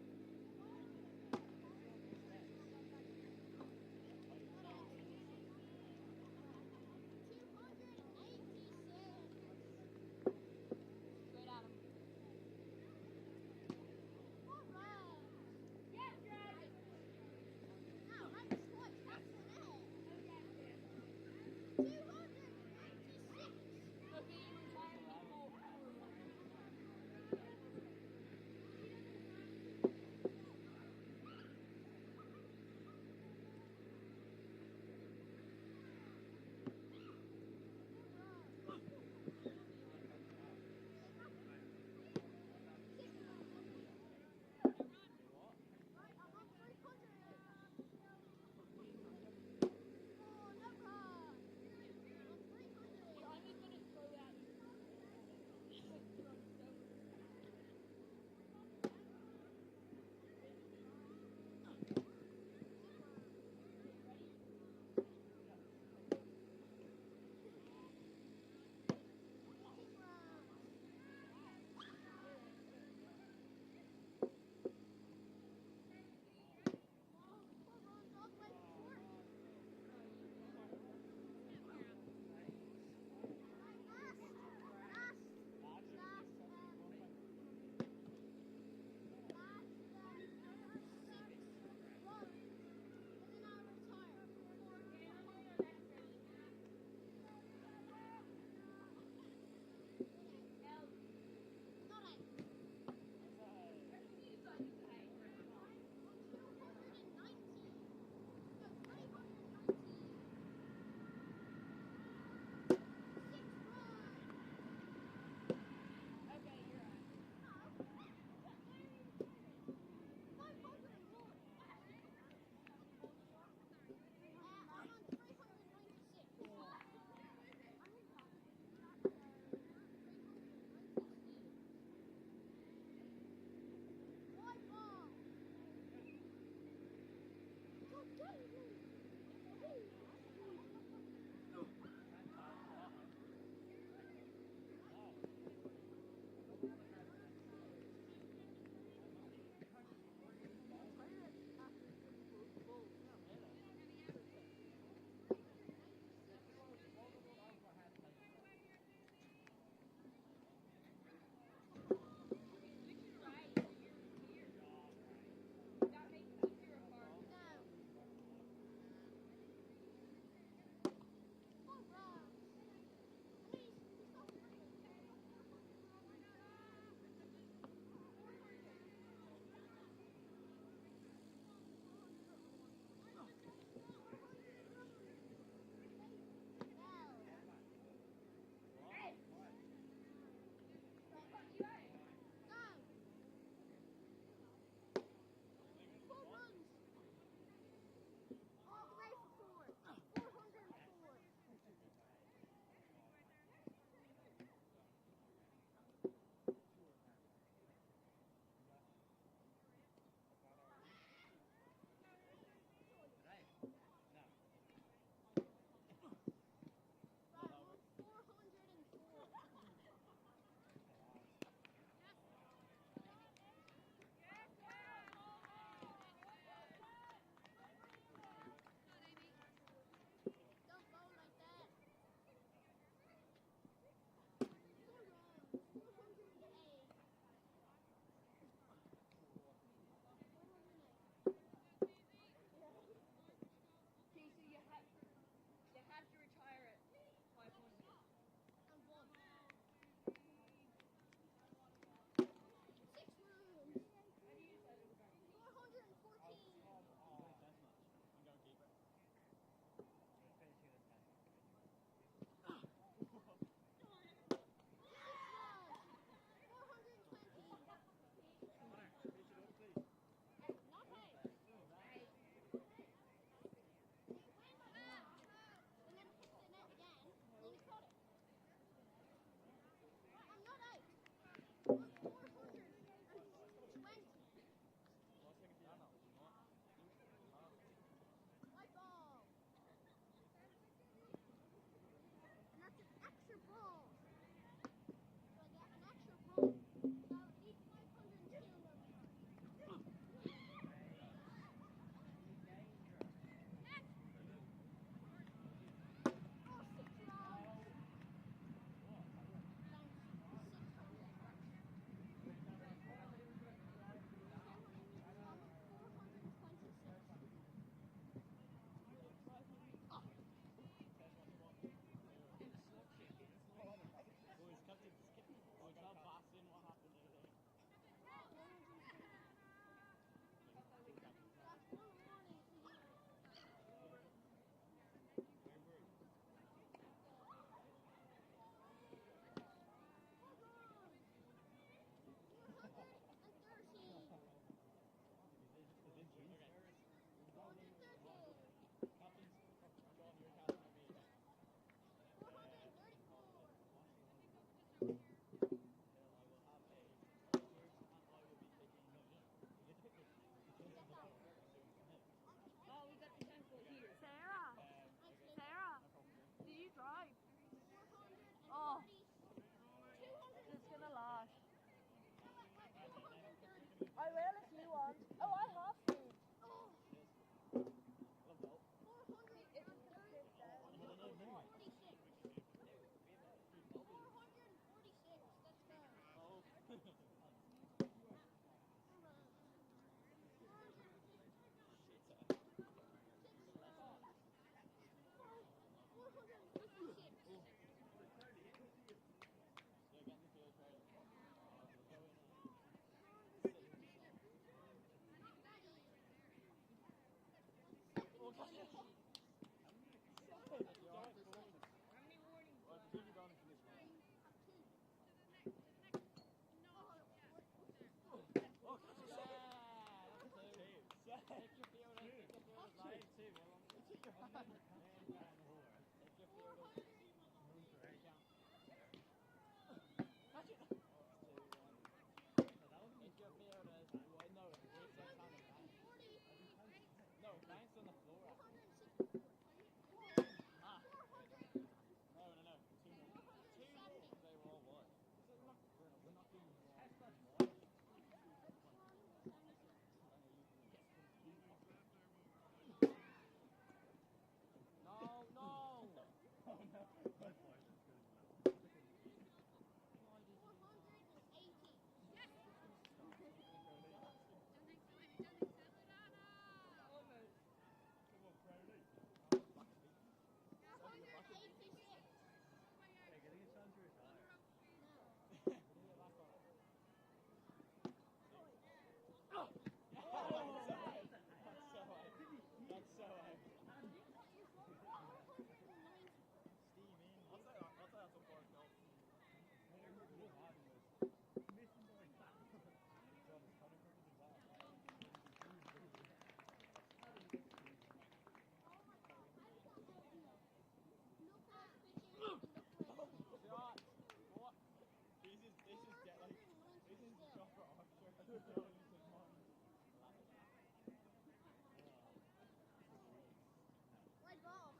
Wide ball.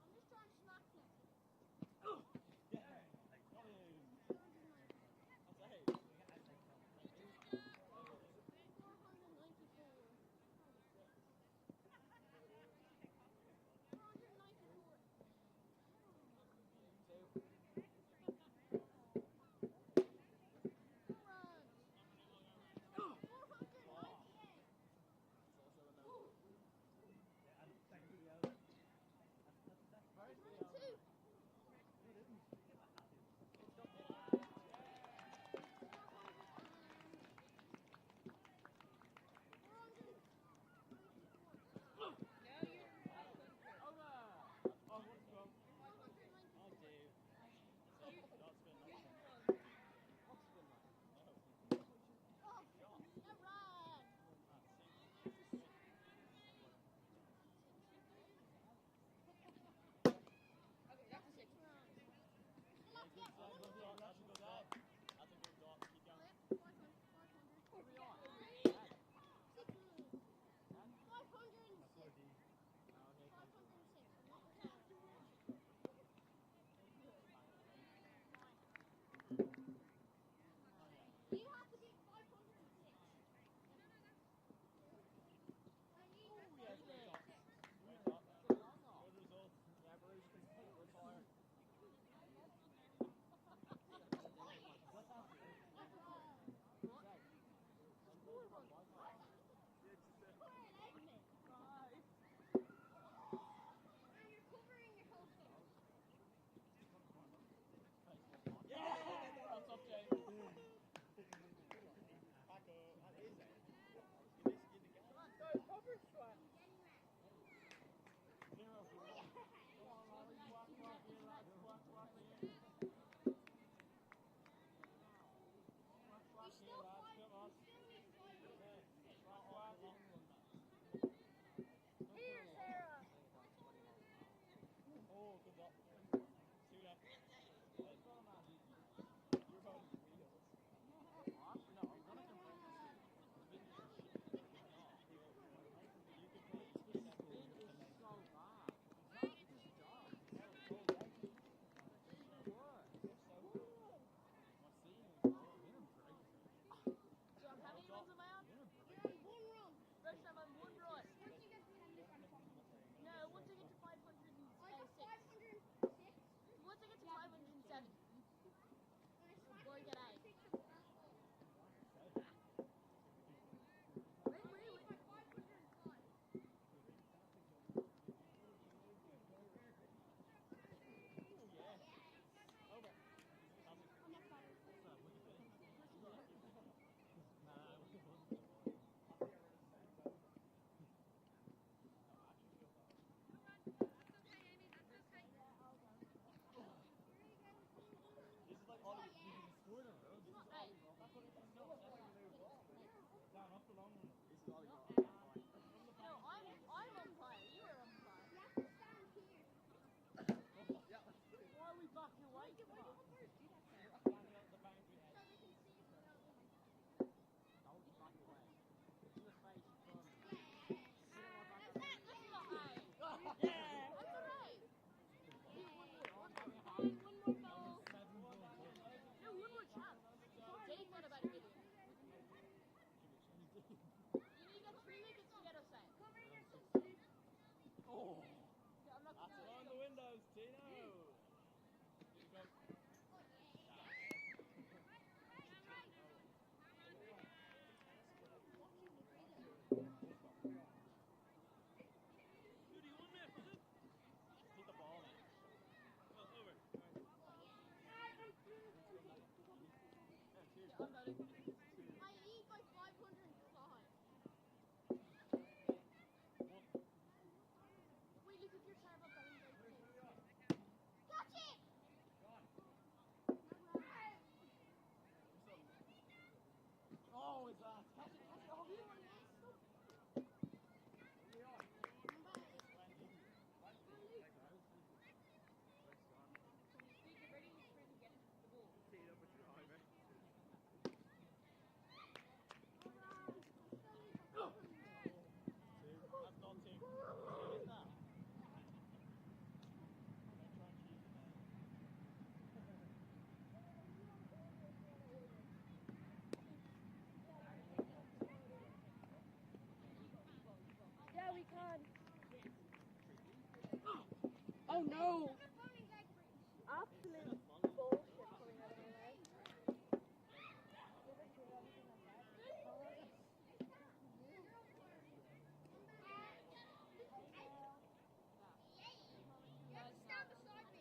I'm just trying to smack him. 494. I eat by 505. Wait, look at your turbo going like this. Catch it! Oh, it's that. Catch it, oh, You yeah. want this? That's not too. Isn't that? Yeah, we can. Oh no! Absolute bullshit coming out of my mouth. Yeah, stand beside me.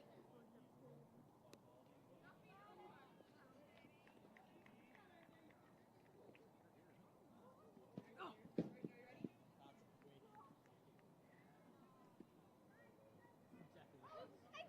Exactly.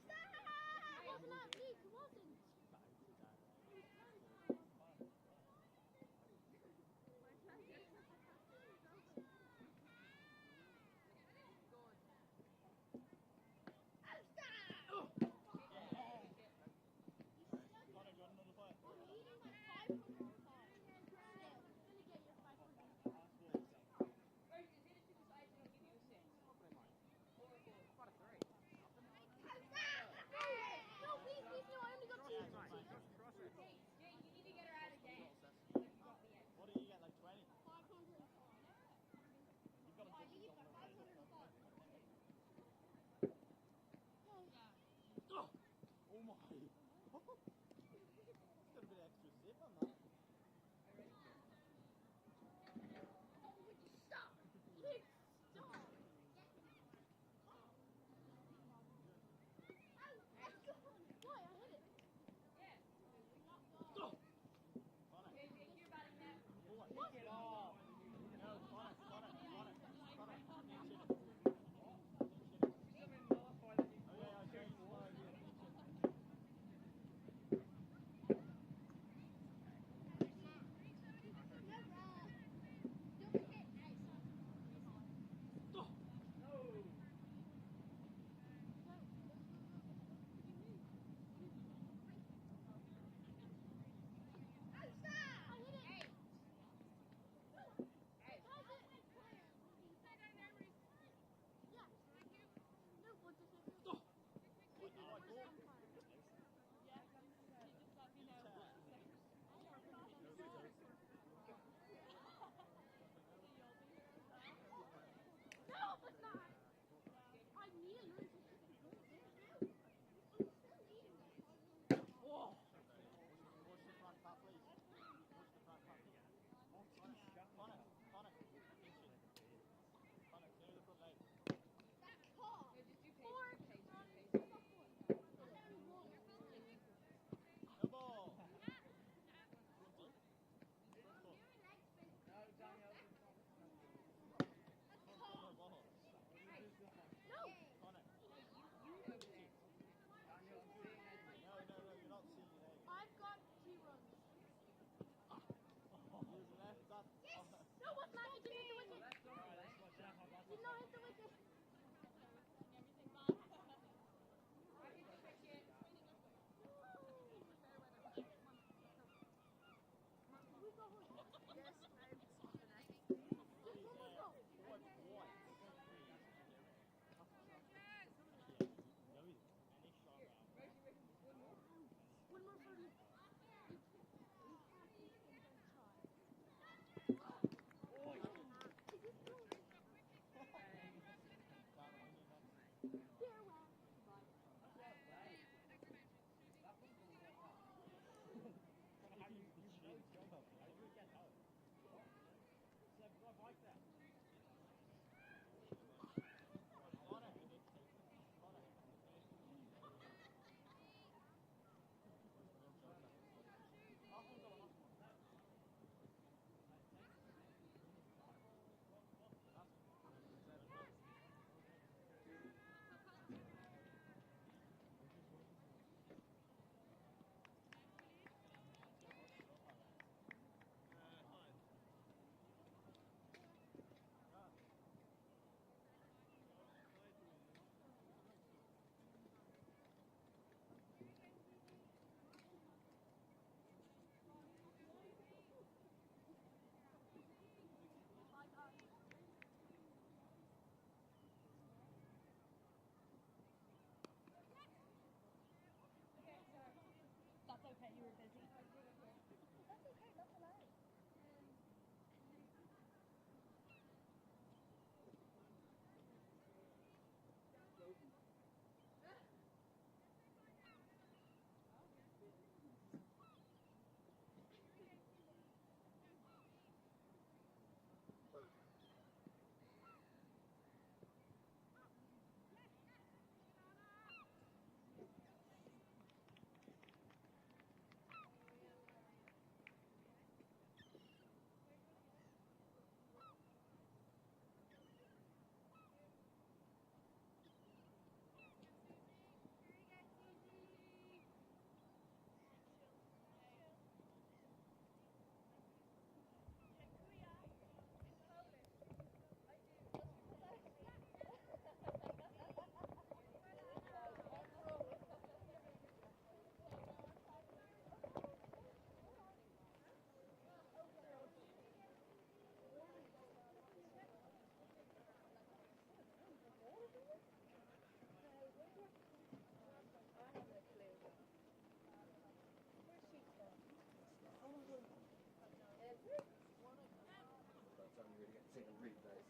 taking replays.